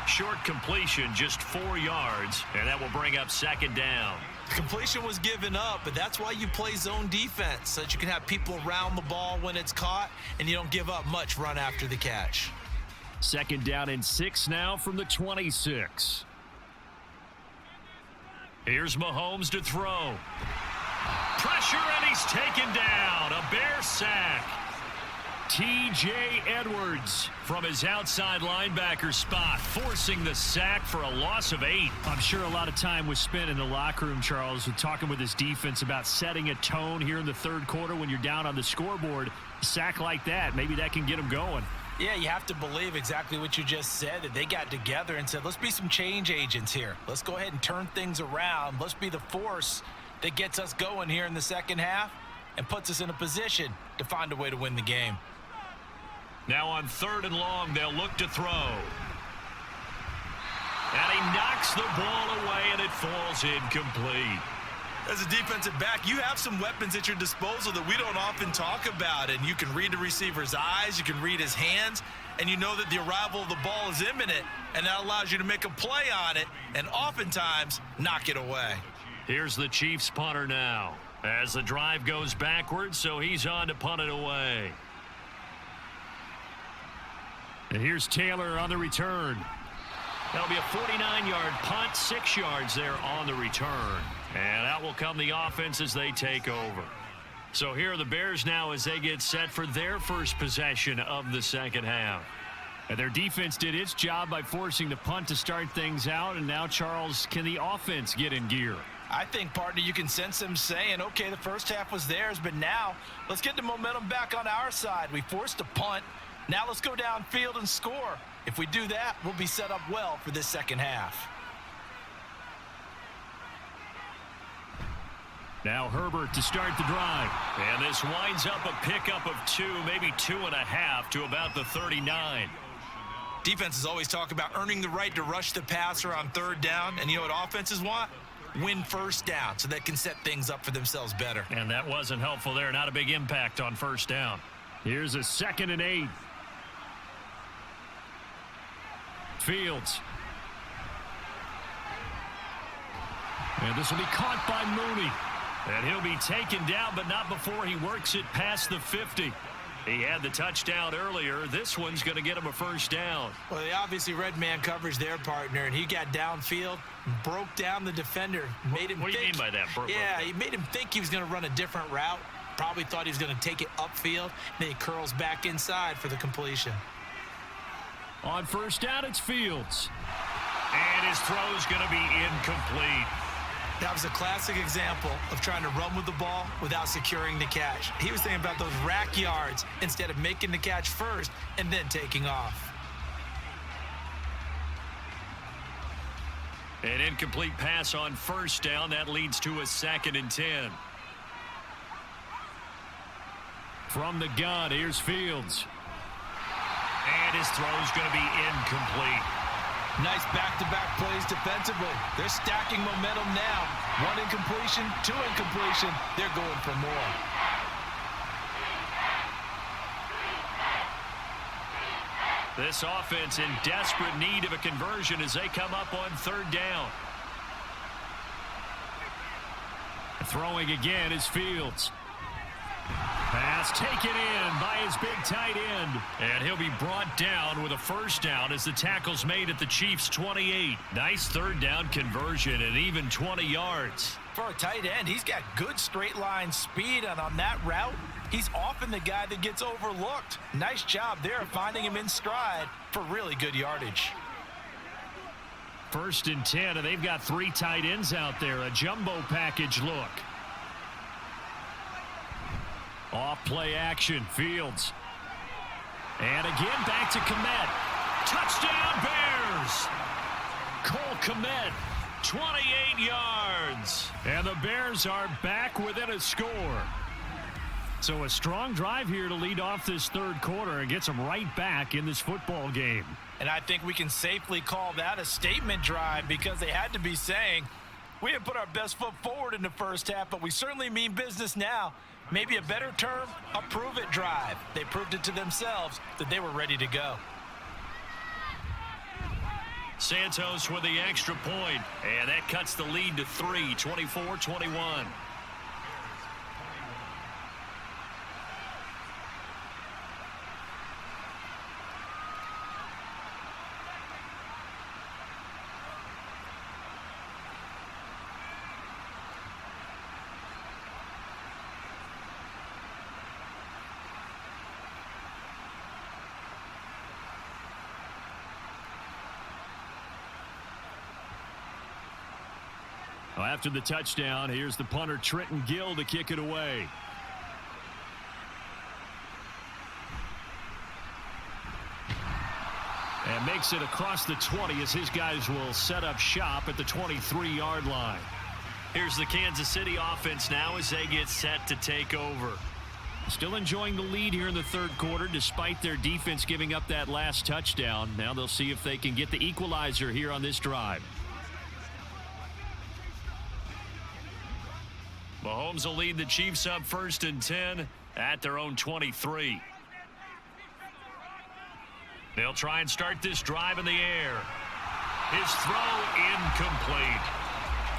Short completion, just 4 yards, and that will bring up second down. Completion was given up, but that's why you play zone defense, so that you can have people around the ball when it's caught, and you don't give up much run after the catch. Second down and 6 now from the 26. Here's Mahomes to throw. Pressure, and he's taken down. A Bear sack. T.J. Edwards from his outside linebacker spot, forcing the sack for a loss of 8. I'm sure a lot of time was spent in the locker room, Charles, talking with his defense about setting a tone here in the third quarter when you're down on the scoreboard. A sack like that, maybe that can get them going. Yeah, you have to believe exactly what you just said, that they got together and said, let's be some change agents here. Let's go ahead and turn things around. Let's be the force that gets us going here in the second half and puts us in a position to find a way to win the game. Now on 3rd and long, they'll look to throw. And he knocks the ball away, and it falls incomplete. As a defensive back, you have some weapons at your disposal that we don't often talk about, and you can read the receiver's eyes, you can read his hands, and you know that the arrival of the ball is imminent, and that allows you to make a play on it and oftentimes knock it away. Here's the Chiefs punter now as the drive goes backwards, so he's on to punt it away. And here's Taylor on the return. That'll be a 49-yard punt, 6 yards there on the return. And out will come the offense as they take over. So here are the Bears now as they get set for their first possession of the second half. And their defense did its job by forcing the punt to start things out. And now, Charles, can the offense get in gear? I think, partner, you can sense them saying, okay, the first half was theirs, but now let's get the momentum back on our side. We forced a punt. Now let's go downfield and score. If we do that, we'll be set up well for this second half. Now Herbert to start the drive. And this winds up a pickup of 2, maybe 2.5 to about the 39. Defenses always talk about earning the right to rush the passer on third down. And you know what offenses want? Win first down so they can set things up for themselves better. And that wasn't helpful there. Not a big impact on first down. Here's a 2nd and 8. Fields. And this will be caught by Mooney. And he'll be taken down, but not before he works it past the 50. He had the touchdown earlier. This one's going to get him a first down. Well, they obviously read man coverage their partner, and he got downfield, broke down the defender, made him What do you mean by that? He made him think he was going to run a different route. Probably thought he was going to take it upfield. Then he curls back inside for the completion. On first down, it's Fields. And his throw's going to be incomplete. That was a classic example of trying to run with the ball without securing the catch. He was thinking about those rack yards instead of making the catch first and then taking off. An incomplete pass on first down. That leads to a 2nd and 10. From the gun, here's Fields. And his throw's going to be incomplete. Nice back-to-back plays defensively. They're stacking momentum now. 1 incompletion, 2 incompletion. They're going for more. This offense in desperate need of a conversion as they come up on third down. Throwing again is Fields. Pass taken in by his big tight end. And he'll be brought down with a first down as the tackle's made at the Chiefs' 28. Nice third down conversion and even 20 yards. For a tight end, he's got good straight line speed, and on that route, he's often the guy that gets overlooked. Nice job there of finding him in stride for really good yardage. 1st and 10, and they've got 3 tight ends out there. A jumbo package look. Off play action, Fields. And again, back to Kmet. Touchdown, Bears! Cole Kmet, 28 yards. And the Bears are back within a score. So a strong drive here to lead off this third quarter and gets them right back in this football game. And I think we can safely call that a statement drive because they had to be saying, we didn't put our best foot forward in the first half, but we certainly mean business now. Maybe a better term, a prove-it drive. They proved it to themselves that they were ready to go. Santos with the extra point, and that cuts the lead to 3, 24-21. After the touchdown, here's the punter Trenton Gill to kick it away. And makes it across the 20 as his guys will set up shop at the 23-yard line. Here's the Kansas City offense now as they get set to take over. Still enjoying the lead here in the third quarter despite their defense giving up that last touchdown. Now they'll see if they can get the equalizer here on this drive. Mahomes will lead the Chiefs up 1st and 10 at their own 23. They'll try and start this drive in the air. His throw incomplete.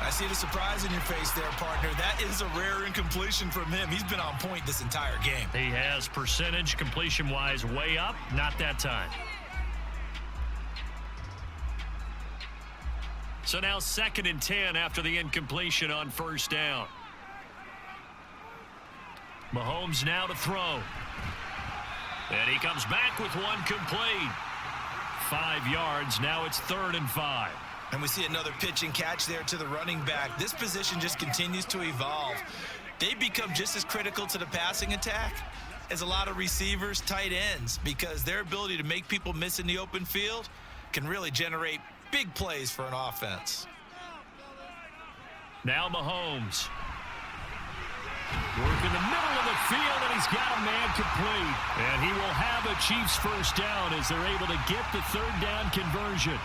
I see the surprise in your face there, partner. That is a rare incompletion from him. He's been on point this entire game. He has percentage completion-wise way up, not that time. So now 2nd and 10 after the incompletion on 1st down. Mahomes now to throw. And he comes back with one complete. 5 yards. Now it's 3rd and 5. And we see another pitch and catch there to the running back. This position just continues to evolve. They become just as critical to the passing attack as a lot of receivers, tight ends, because their ability to make people miss in the open field can really generate big plays for an offense. Now Mahomes. Work in the middle of the field, and he's got a man complete. And he will have a Chiefs 1st down as they're able to get the 3rd down conversion.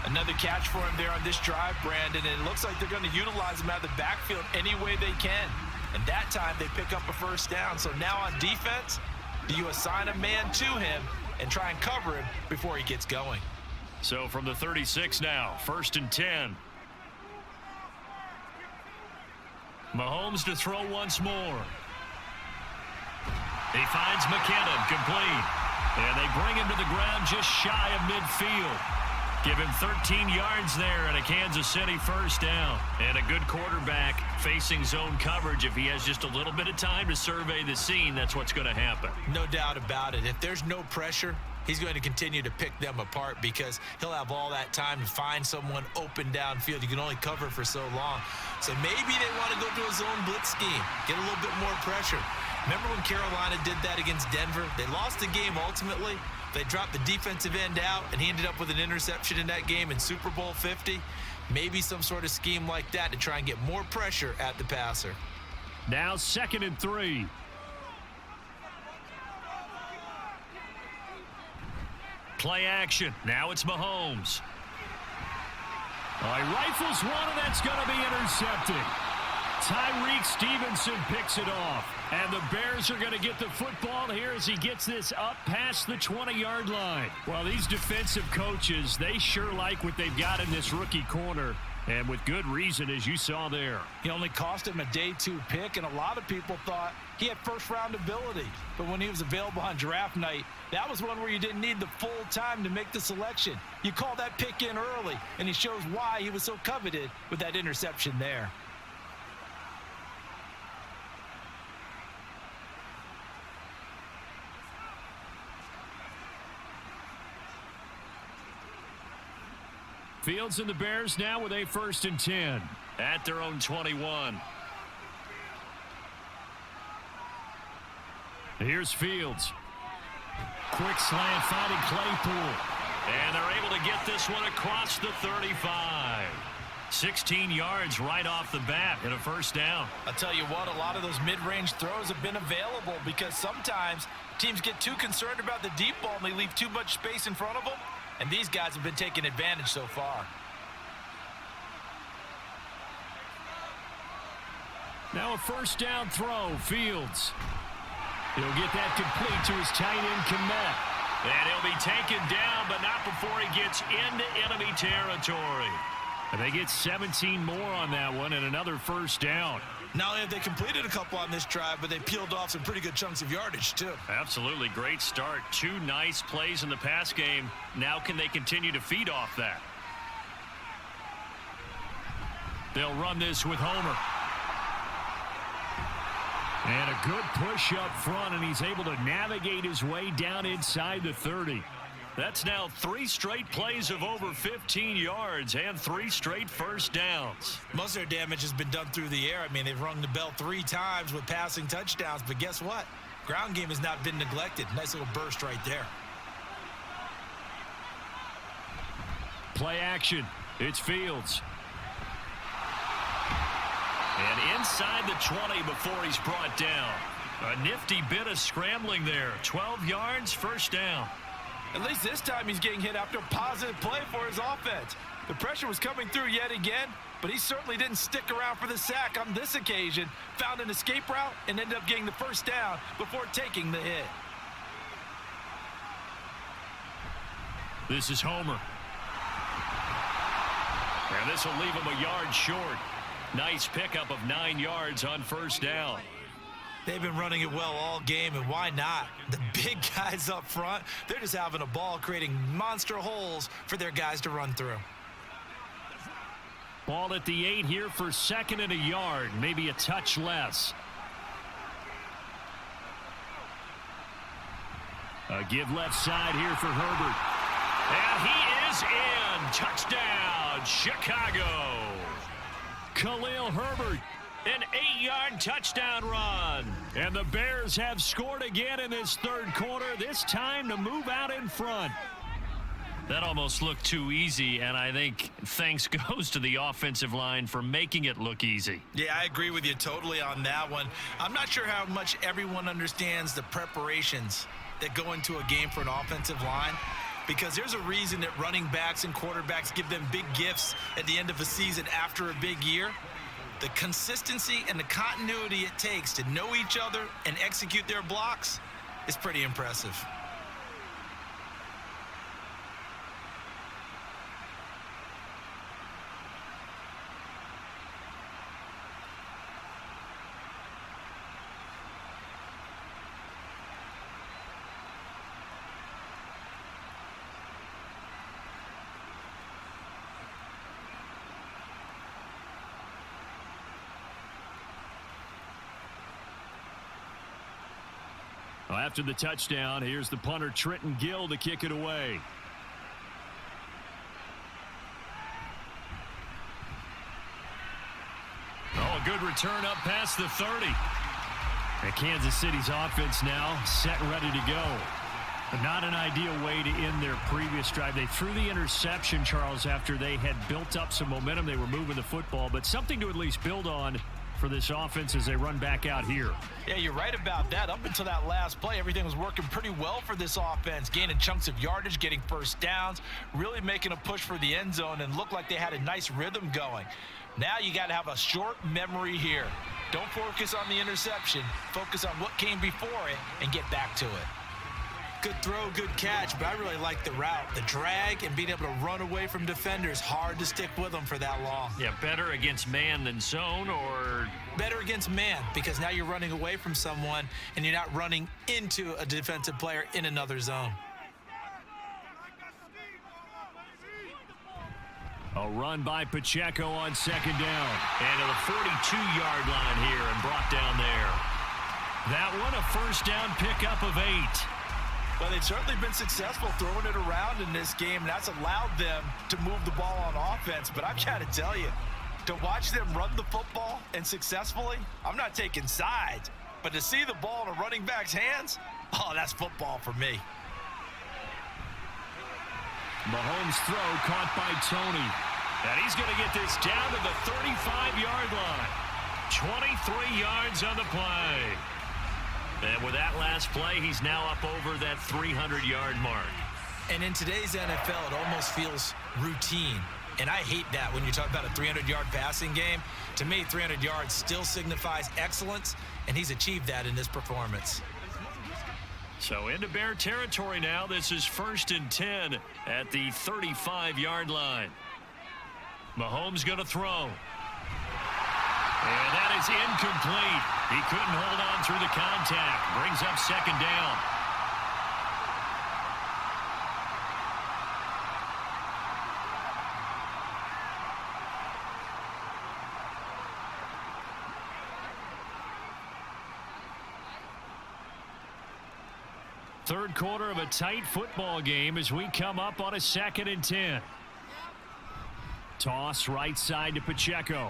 Another catch for him there on this drive, Brandon, and it looks like they're going to utilize him out of the backfield any way they can. And that time they pick up a 1st down. So now on defense, do you assign a man to him and try and cover him before he gets going? So from the 36 now, 1st and 10. Mahomes to throw once more. He finds McKinnon, complete. And they bring him to the ground just shy of midfield. Give him 13 yards there and a Kansas City 1st down. And a good quarterback facing zone coverage. If he has just a little bit of time to survey the scene, that's what's going to happen. No doubt about it. If there's no pressure, he's going to continue to pick them apart because he'll have all that time to find someone open downfield. You can only cover for so long. So maybe they want to go to a zone blitz scheme, get a little bit more pressure. Remember when Carolina did that against Denver? They lost the game ultimately. They dropped the defensive end out, and he ended up with an interception in that game in Super Bowl 50. Maybe some sort of scheme like that to try and get more pressure at the passer. Now 2nd and 3. Play action. Now it's Mahomes. He rifles one, and that's going to be intercepted. Tyreek Stevenson picks it off. And the Bears are going to get the football here as he gets this up past the 20-yard line. Well, these defensive coaches, they sure like what they've got in this rookie corner. And with good reason, as you saw there. He only cost him a day 2 pick, and a lot of people thought he had first-round ability. But when he was available on draft night, that was one where you didn't need the full time to make the selection. You call that pick in early, and he shows why he was so coveted with that interception there. Fields and the Bears now with a 1st and 10 at their own 21. Here's Fields. Quick slant finding Claypool. And they're able to get this one across the 35. 16 yards right off the bat and a 1st down. I'll tell you what, a lot of those mid-range throws have been available because sometimes teams get too concerned about the deep ball and they leave too much space in front of them. And these guys have been taking advantage so far. Now a 1st down throw. Fields. He'll get that complete to his tight end, Kmet. And he'll be taken down, but not before he gets into enemy territory. And they get 17 more on that one and another 1st down. Not only have they completed a couple on this drive, but they peeled off some pretty good chunks of yardage, too. Absolutely. Great start. 2 nice plays in the pass game. Now can they continue to feed off that? They'll run this with Homer. And a good push up front, and he's able to navigate his way down inside the 30. That's now 3 straight plays of over 15 yards and 3 straight 1st downs. Most of their damage has been done through the air. I mean, they've rung the bell 3 times with passing touchdowns, but guess what? Ground game has not been neglected. Nice little burst right there. Play action. It's Fields. And inside the 20 before he's brought down. A nifty bit of scrambling there. 12 yards, 1st down. At least this time he's getting hit after a positive play for his offense. The pressure was coming through yet again, but he certainly didn't stick around for the sack on this occasion. Found an escape route and ended up getting the first down before taking the hit. This is Homer. And this will leave him a yard short. Nice pickup of 9 yards on first down. They've been running it well all game, and why not? The big guys up front, they're just having a ball creating monster holes for their guys to run through. Ball at the 8 here for second and a yard, maybe a touch less. A give left side here for Herbert. And he is in. Touchdown, Chicago. Khalil Herbert, an 8-yard touchdown run. And the Bears have scored again in this third quarter, this time to move out in front. That almost looked too easy, and I think thanks goes to the offensive line for making it look easy. Yeah, I agree with you totally on that one. I'm not sure how much everyone understands the preparations that go into a game for an offensive line, because there's a reason that running backs and quarterbacks give them big gifts at the end of a season after a big year. The consistency and the continuity it takes to know each other and execute their blocks is pretty impressive. After the touchdown, here's the punter Trenton Gill to kick it away. Oh, a good return up past the 30. And Kansas City's offense now set and ready to go. But not an ideal way to end their previous drive. They threw the interception, Charles, after they had built up some momentum. They were moving the football, but something to at least build on for this offense as they run back out here. Yeah, you're right about that. Up until that last play, everything was working pretty well for this offense, gaining chunks of yardage, getting first downs, really making a push for the end zone, and looked like they had a nice rhythm going. Now you got to have a short memory here. Don't focus on the interception. Focus on what came before it and get back to it. Good throw, good catch, but I really like the route. The drag and being able to run away from defenders, hard to stick with them for that long. Yeah, better against man than zone, or better against man, because now you're running away from someone and you're not running into a defensive player in another zone. A run by Pacheco on second down. And to the 42-yard line here and brought down there. That one, a first down pickup of 8. Well, they've certainly been successful throwing it around in this game, and that's allowed them to move the ball on offense. But I've got to tell you, to watch them run the football and successfully, I'm not taking sides, but to see the ball in a running back's hands, oh, that's football for me. Mahomes' throw caught by Tony. And he's going to get this down to the 35-yard line. 23 yards on the play. And with that last play, he's now up over that 300-yard mark. And in today's NFL, it almost feels routine. And I hate that when you talk about a 300-yard passing game. To me, 300 yards still signifies excellence, and he's achieved that in this performance. So into Bear territory now. This is 1st and 10 at the 35-yard line. Mahomes going to throw. And that is incomplete. He couldn't hold on through the contact. Brings up second down. Third quarter of a tight football game as we come up on a 2nd and 10. Toss right side to Pacheco.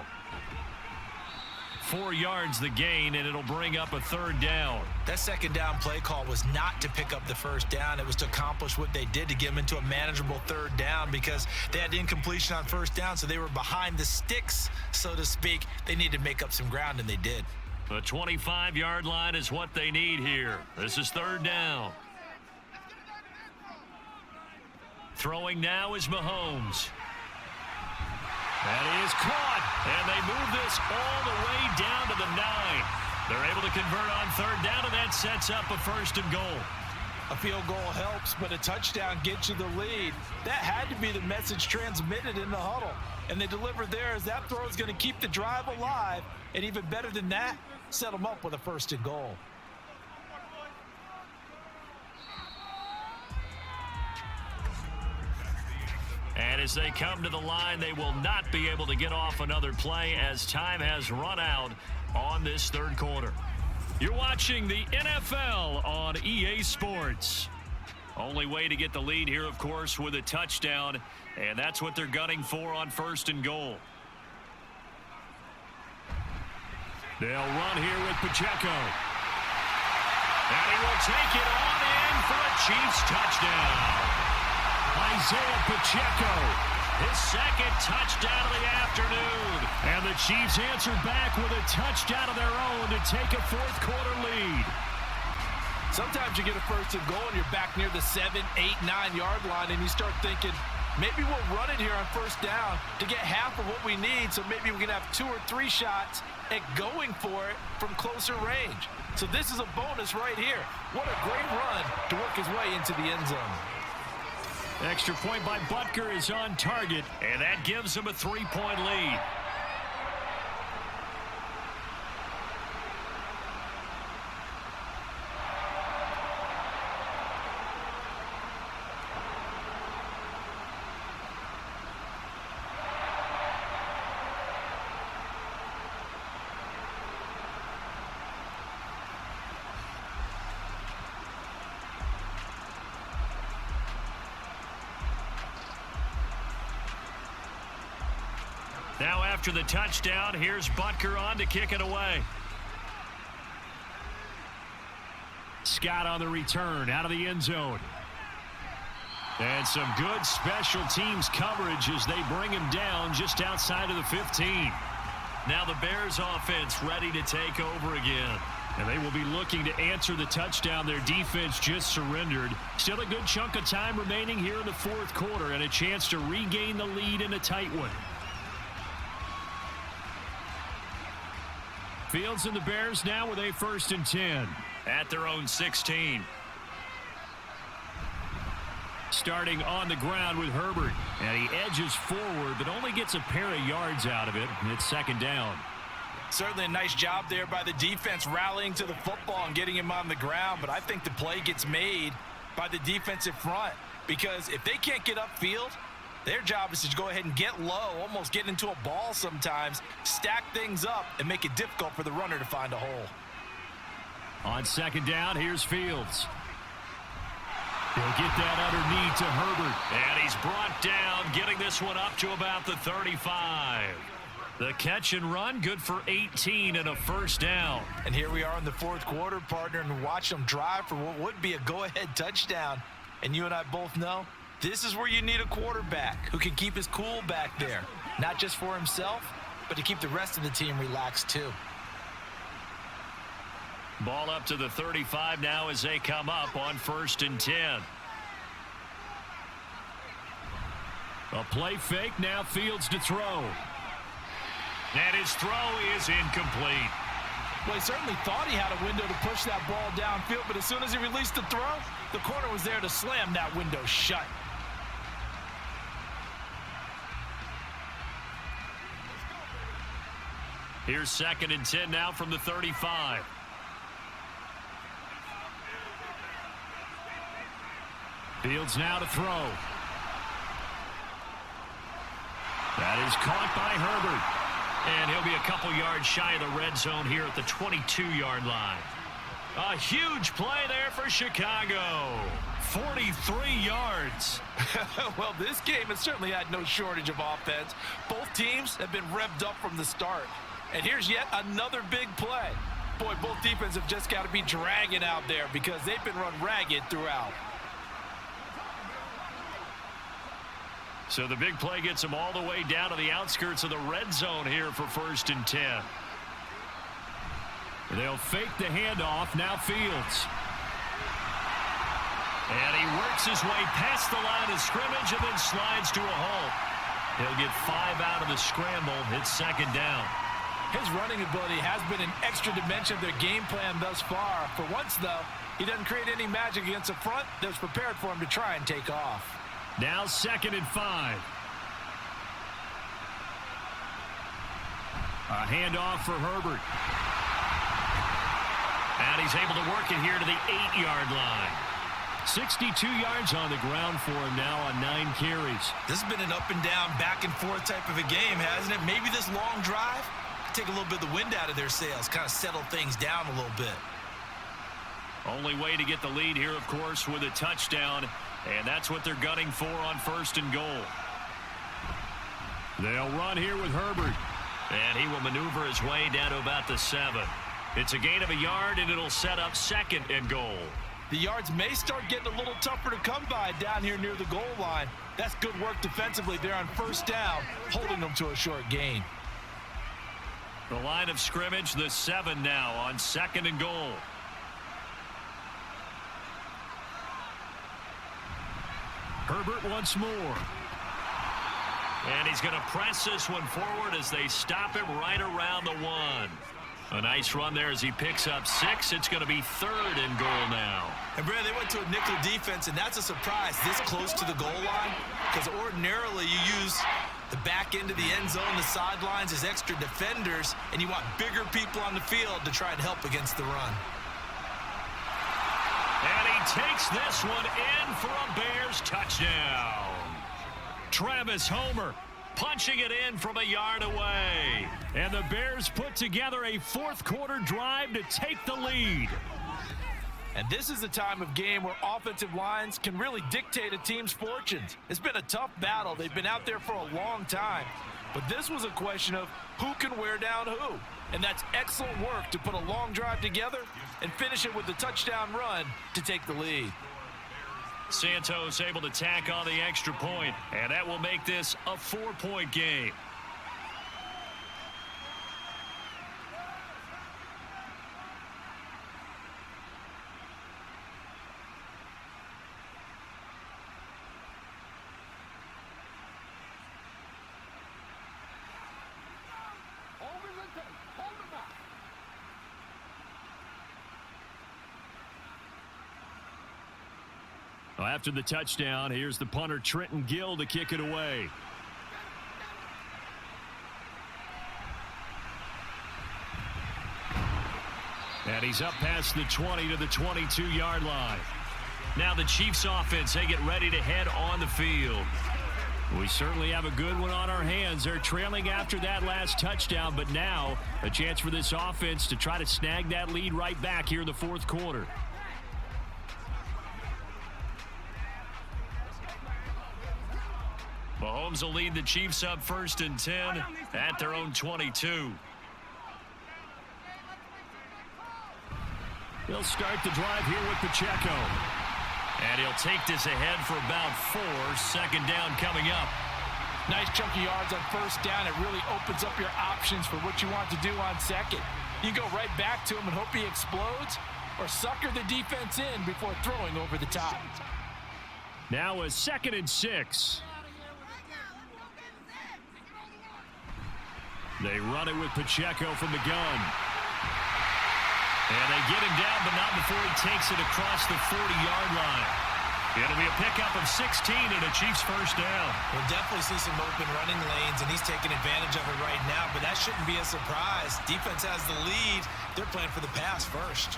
4 yards the gain, and it'll bring up a third down. That second down play call was not to pick up the first down. It was to accomplish what they did to get them into a manageable third down, because they had incompletion on first down, so they were behind the sticks, so to speak. They needed to make up some ground, and they did. The 25-yard line is what they need here. This is third down. Throwing now is Mahomes. That is caught. And they move this all the way down to the 9. They're able to convert on third down, and that sets up a 1st and goal. A field goal helps, but a touchdown gets you the lead. That had to be the message transmitted in the huddle. And they delivered there as that throw is going to keep the drive alive. And even better than that, set them up with a 1st and goal. And as they come to the line, they will not be able to get off another play as time has run out on this 3rd quarter. You're watching the NFL on EA Sports. Only way to get the lead here, of course, with a touchdown, and that's what they're gunning for on 1st and goal. They'll run here with Pacheco. And he will take it on in for a Chiefs touchdown. Isaiah Pacheco, his 2nd touchdown of the afternoon. And the Chiefs answer back with a touchdown of their own to take a 4th quarter lead. Sometimes you get a 1st and goal and you're back near the 7, 8, 9-yard line and you start thinking, maybe we'll run it here on 1st down to get half of what we need, so maybe we can have 2 or 3 shots at going for it from closer range. So this is a bonus right here. What a great run to work his way into the end zone. Extra point by Butker is on target, and that gives him a 3-point lead. Now after the touchdown, here's Butker on to kick it away. Scott on the return out of the end zone. And some good special teams coverage as they bring him down just outside of the 15. Now the Bears offense ready to take over again. And they will be looking to answer the touchdown their defense just surrendered. Still a good chunk of time remaining here in the 4th quarter and a chance to regain the lead in a tight one. Fields and the Bears now with a 1st and 10. At their own 16. Starting on the ground with Herbert. And he edges forward, but only gets a pair of yards out of it. And it's 2nd down. Certainly a nice job there by the defense rallying to the football and getting him on the ground. But I think the play gets made by the defensive front. Because if they can't get upfield, their job is to go ahead and get low, almost get into a ball sometimes, stack things up, and make it difficult for the runner to find a hole. On 2nd down, here's Fields. They'll get that underneath to Herbert. And he's brought down, getting this one up to about the 35. The catch and run, good for 18 and a 1st down. And here we are in the 4th quarter, partner, and watch them drive for what would be a go-ahead touchdown. And you and I both know, this is where you need a quarterback who can keep his cool back there. Not just for himself, but to keep the rest of the team relaxed too. Ball up to the 35 now as they come up on 1st and 10. A play fake, now Fields to throw. And his throw is incomplete. Well, he certainly thought he had a window to push that ball downfield, but as soon as he released the throw, the corner was there to slam that window shut. Here's 2nd and 10 now from the 35. Fields now to throw. That is caught by Herbert. And he'll be a couple yards shy of the red zone here at the 22-yard line. A huge play there for Chicago. 43 yards. Well, this game has certainly had no shortage of offense. Both teams have been revved up from the start. And here's yet another big play. Boy, both defenses have just got to be dragging out there because they've been run ragged throughout. So the big play gets them all the way down to the outskirts of the red zone here for 1st and 10. They'll fake the handoff. Now Fields. And he works his way past the line of scrimmage and then slides to a halt. He'll get 5 out of the scramble. It's second down. His running ability has been an extra dimension of their game plan thus far. For once, though, he doesn't create any magic against the front that's prepared for him to try and take off. Now 2nd and 5. A handoff for Herbert. And he's able to work it here to the 8-yard line. 62 yards on the ground for him now on 9 carries. This has been an up and down, back and forth type of a game, hasn't it? Maybe this long drive take a little bit of the wind out of their sails, kind of settle things down a little bit. Only way to get the lead here, of course, with a touchdown, and that's what they're gunning for on 1st and goal. They'll run here with Herbert. And he will maneuver his way down to about the 7. It's a gain of a yard, and it'll set up 2nd and goal. The yards may start getting a little tougher to come by down here near the goal line. That's good work defensively there on 1st down, holding them to a short gain. The line of scrimmage, the 7 now on 2nd and goal. Herbert once more. And he's going to press this one forward as they stop him right around the 1. A nice run there as he picks up 6. It's going to be 3rd and goal now. And Brad, they went to a nickel defense, and that's a surprise this close to the goal line, because ordinarily you use the back end of the end zone, the sidelines as extra defenders, and you want bigger people on the field to try and help against the run. And he takes this one in for a Bears touchdown. Travis Homer punching it in from a yard away. And the Bears put together a 4th quarter drive to take the lead. And this is the time of game where offensive lines can really dictate a team's fortunes. It's been a tough battle. They've been out there for a long time. But this was a question of who can wear down who. And that's excellent work to put a long drive together and finish it with a touchdown run to take the lead. Santos able to tack on the extra point, and that will make this a 4-point game. Well, after the touchdown, here's the punter Trenton Gill to kick it away. And he's up past the 20 to the 22-yard line. Now the Chiefs offense, they get ready to head on the field. We certainly have a good one on our hands. They're trailing after that last touchdown, but now a chance for this offense to try to snag that lead right back here in the 4th quarter. Mahomes will lead the Chiefs up 1st and 10 at their own 22. He'll start the drive here with Pacheco. And he'll take this ahead for about 4. 2nd down coming up. Nice chunky yards on 1st down. It really opens up your options for what you want to do on 2nd. You go right back to him and hope he explodes, or sucker the defense in before throwing over the top. Now a 2nd and 6. They run it with Pacheco from the gun. And they get him down, but not before he takes it across the 40-yard line. It'll be a pickup of 16 and a Chiefs 1st down. We'll definitely see some open running lanes, and he's taking advantage of it right now, but that shouldn't be a surprise. Defense has the lead. They're playing for the pass first.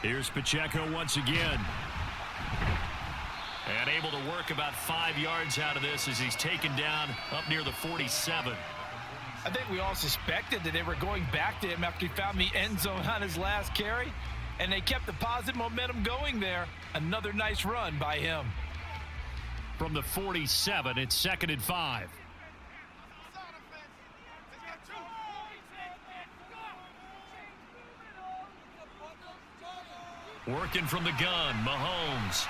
Here's Pacheco once again. And able to work about 5 yards out of this as he's taken down up near the 47. I think we all suspected that they were going back to him after he found the end zone on his last carry, and they kept the positive momentum going there. Another nice run by him. From the 47, it's 2nd and 5. Working from the gun, Mahomes.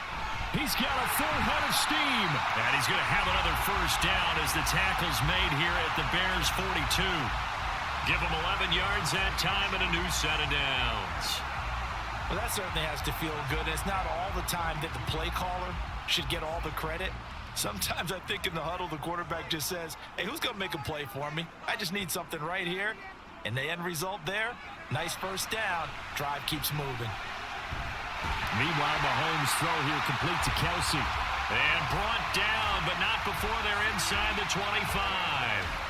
He's got a full head of steam. And he's going to have another 1st down as the tackle's made here at the Bears 42. Give him 11 yards that time and a new set of downs. Well, that certainly has to feel good. It's not all the time that the play caller should get all the credit. Sometimes I think in the huddle, the quarterback just says, hey, who's going to make a play for me? I just need something right here. And the end result there, nice first down. Drive keeps moving. Meanwhile, Mahomes' throw here complete to Kelsey. And brought down, but not before they're inside the 25.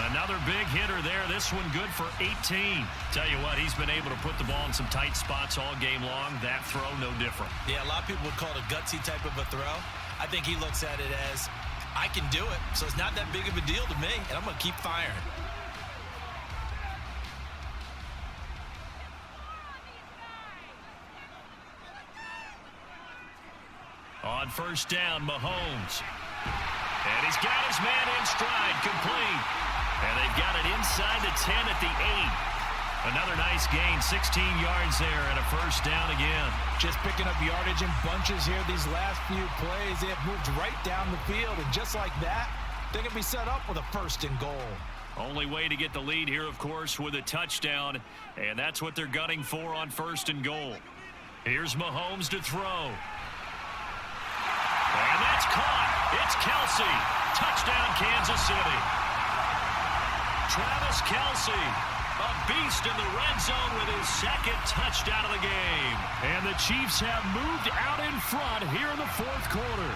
Another big hitter there. This one good for 18. Tell you what, he's been able to put the ball in some tight spots all game long. That throw, no different. Yeah, a lot of people would call it a gutsy type of a throw. I think he looks at it as, I can do it, so it's not that big of a deal to me, and I'm going to keep firing. On first down, Mahomes. And he's got his man in stride, complete. And they've got it inside the 10 at the 8. Another nice gain, 16 yards there, and a first down again. Just picking up yardage in bunches here these last few plays. They have moved right down the field, and just like that, they can be set up with a first and goal. Only way to get the lead here, of course, with a touchdown, and that's what they're gunning for on first and goal. Here's Mahomes to throw. And that's caught. It's Kelsey. Touchdown, Kansas City. Travis Kelsey, a beast in the red zone with his second touchdown of the game. And the Chiefs have moved out in front here in the fourth quarter.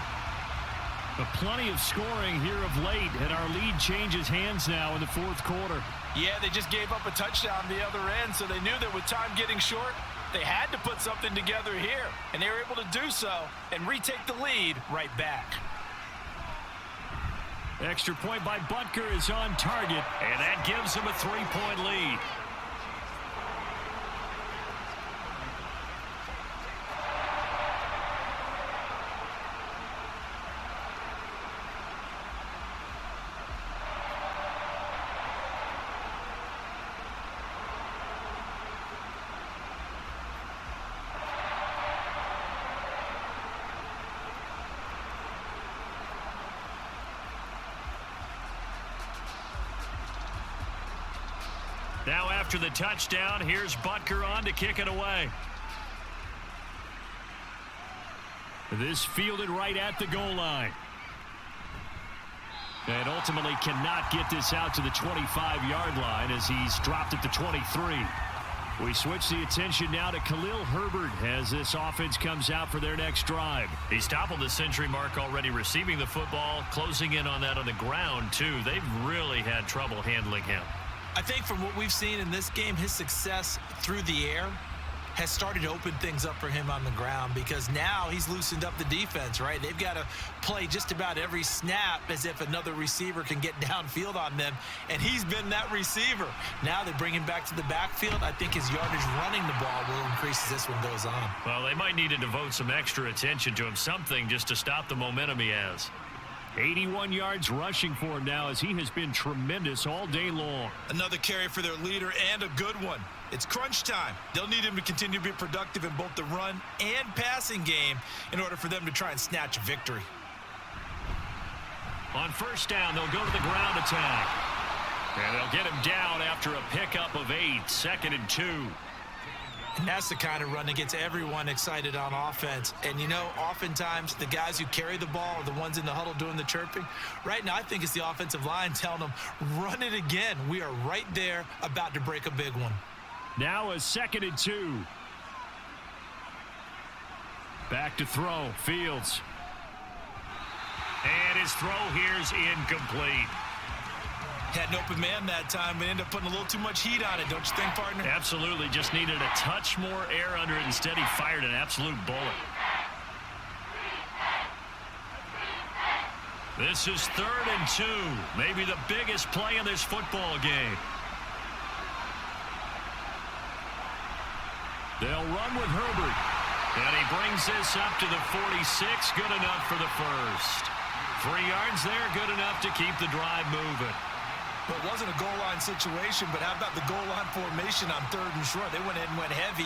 But plenty of scoring here of late, and our lead changes hands now in the fourth quarter. Yeah, they just gave up a touchdown the other end, so they knew that with time getting short, they had to put something together here, and they were able to do so and retake the lead right back. Extra point by Butker is on target, and that gives him a 3-point lead. Now after the touchdown, here's Butker on to kick it away. This fielded right at the goal line. And ultimately cannot get this out to the 25-yard line as he's dropped at the 23. We switch the attention now to Khalil Herbert as this offense comes out for their next drive. He's toppled the century mark already receiving the football, closing in on that on the ground, too. They've really had trouble handling him. I think from what we've seen in this game, his success through the air has started to open things up for him on the ground because now he's loosened up the defense, right? They've got to play just about every snap as if another receiver can get downfield on them, and he's been that receiver. Now they bring him back to the backfield. I think his yardage running the ball will increase as this one goes on. Well, they might need to devote some extra attention to him, something just to stop the momentum he has. 81 yards rushing for him now as he has been tremendous all day long. Another carry for their leader and a good one. It's crunch time. They'll need him to continue to be productive in both the run and passing game in order for them to try and snatch a victory. On first down, they'll go to the ground attack. And they'll get him down after a pickup of 8, 2nd and 2. And that's the kind of run that gets everyone excited on offense. And, you know, oftentimes the guys who carry the ball are the ones in the huddle doing the chirping. Right now, I think it's the offensive line telling them, run it again. We are right there about to break a big one. Now a 2nd and 2. Back to throw. Fields. And his throw here's incomplete. Had an open man that time, but ended up putting a little too much heat on it, don't you think, partner? Absolutely. Just needed a touch more air under it. Instead, he fired an absolute bullet. This is 3rd and 2. Maybe the biggest play in this football game. They'll run with Herbert. And he brings this up to the 46. Good enough for the first. 3 yards there, good enough to keep the drive moving. Well, it wasn't a goal line situation, but how about the goal line formation on 3rd and short? They went in and went heavy.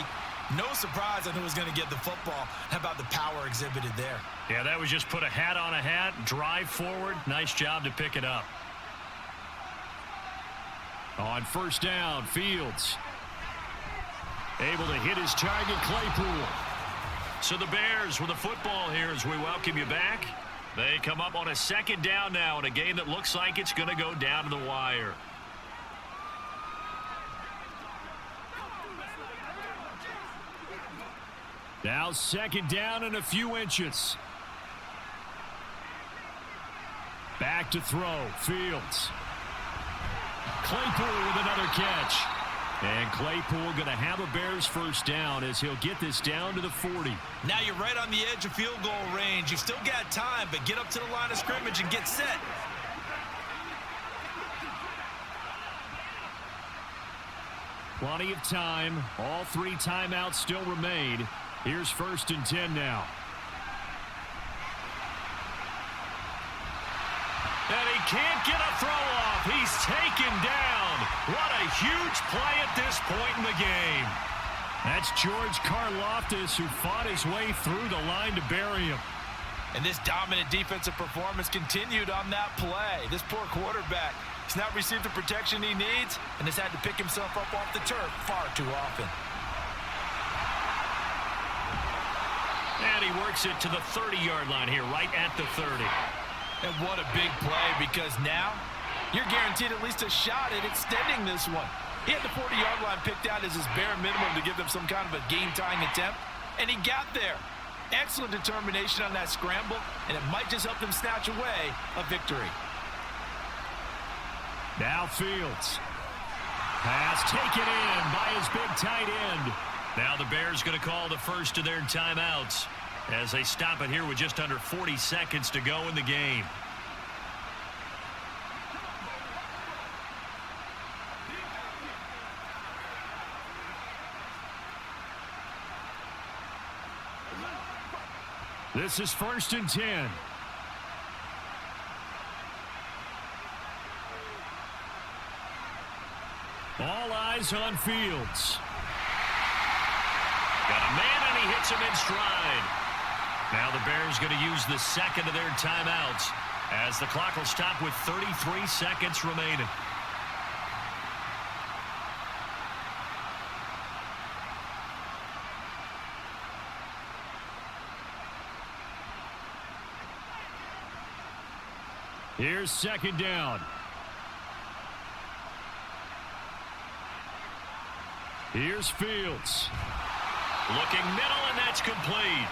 No surprise on who was going to get the football. How about the power exhibited there? Yeah, that was just put a hat on a hat, drive forward. Nice job to pick it up. On first down, Fields. Able to hit his target, Claypool. So the Bears with the football here as we welcome you back. They come up on a second down now in a game that looks like it's going to go down to the wire. Now second down and a few inches. Back to throw. Fields. Claypool with another catch. And Claypool going to have a Bears first down as he'll get this down to the 40. Now you're right on the edge of field goal range. You've still got time, but get up to the line of scrimmage and get set. Plenty of time. All 3 timeouts still remain. Here's 1st and 10 now. And he can't get a throw off. He's taken down. What a huge play at this point in the game. That's George Karlaftis, who fought his way through the line to bury him. And this dominant defensive performance continued on that play. This poor quarterback has not received the protection he needs and has had to pick himself up off the turf far too often. And he works it to the 30-yard line here, right at the 30. And what a big play, because now you're guaranteed at least a shot at extending this one. He had the 40-yard line picked out as his bare minimum to give them some kind of a game-tying attempt, and he got there. Excellent determination on that scramble, and it might just help them snatch away a victory. Now Fields. Pass taken in by his big tight end. Now the Bears going to call the first of their timeouts as they stop it here with just under 40 seconds to go in the game. This is 1st and 10. All eyes on Fields. Got a man, and he hits him in stride. Now the Bears going to use the second of their timeouts as the clock will stop with 33 seconds remaining. Here's 2nd down. Here's Fields. Looking middle, and that's complete.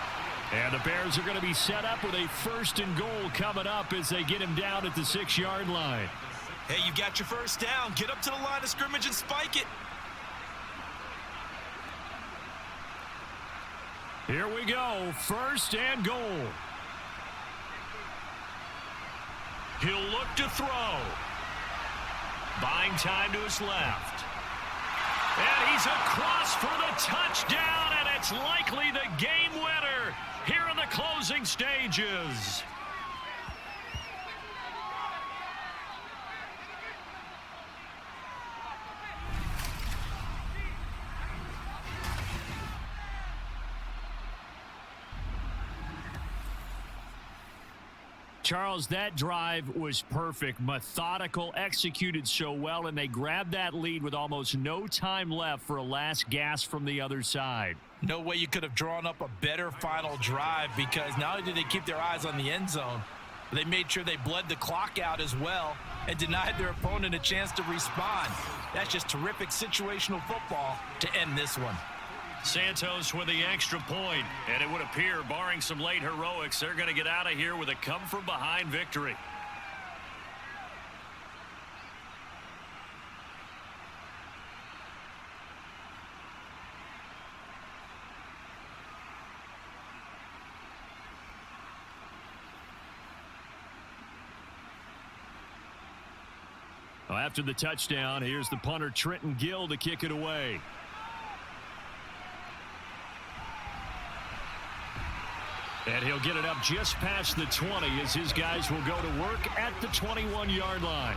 And the Bears are going to be set up with a 1st and goal coming up as they get him down at the 6-yard line. Hey, you got your first down. Get up to the line of scrimmage and spike it. Here we go. 1st and goal. He'll look to throw. Buying time to his left. And he's across for the touchdown, and it's likely the game winner here in the closing stages. Charles, that drive was perfect, methodical, executed so well, and they grabbed that lead with almost no time left for a last gasp from the other side. No way you could have drawn up a better final drive, because not only did they keep their eyes on the end zone, but they made sure they bled the clock out as well and denied their opponent a chance to respond. That's just terrific situational football to end this one. Santos with the extra point, and it would appear, barring some late heroics, they're going to get out of here with a come-from-behind victory. Well, after the touchdown, here's the punter Trenton Gill to kick it away. And he'll get it up just past the 20 as his guys will go to work at the 21-yard line.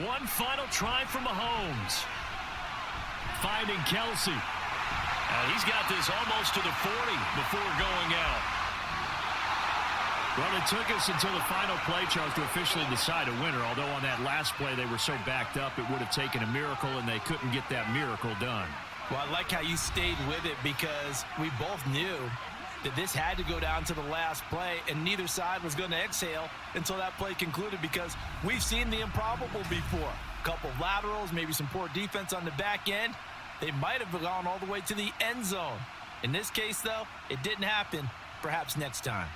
One final try from Mahomes. finding Kelsey. He's got this almost to the 40 before going out. Well, it took us until the final play, Charles, to officially decide a winner, although on that last play they were so backed up it would have taken a miracle, and they couldn't get that miracle done. Well, I like how you stayed with it because we both knew that this had to go down to the last play, and neither side was going to exhale until that play concluded because we've seen the improbable before. A couple of laterals, maybe some poor defense on the back end. They might have gone all the way to the end zone. In this case, though, it didn't happen. Perhaps next time.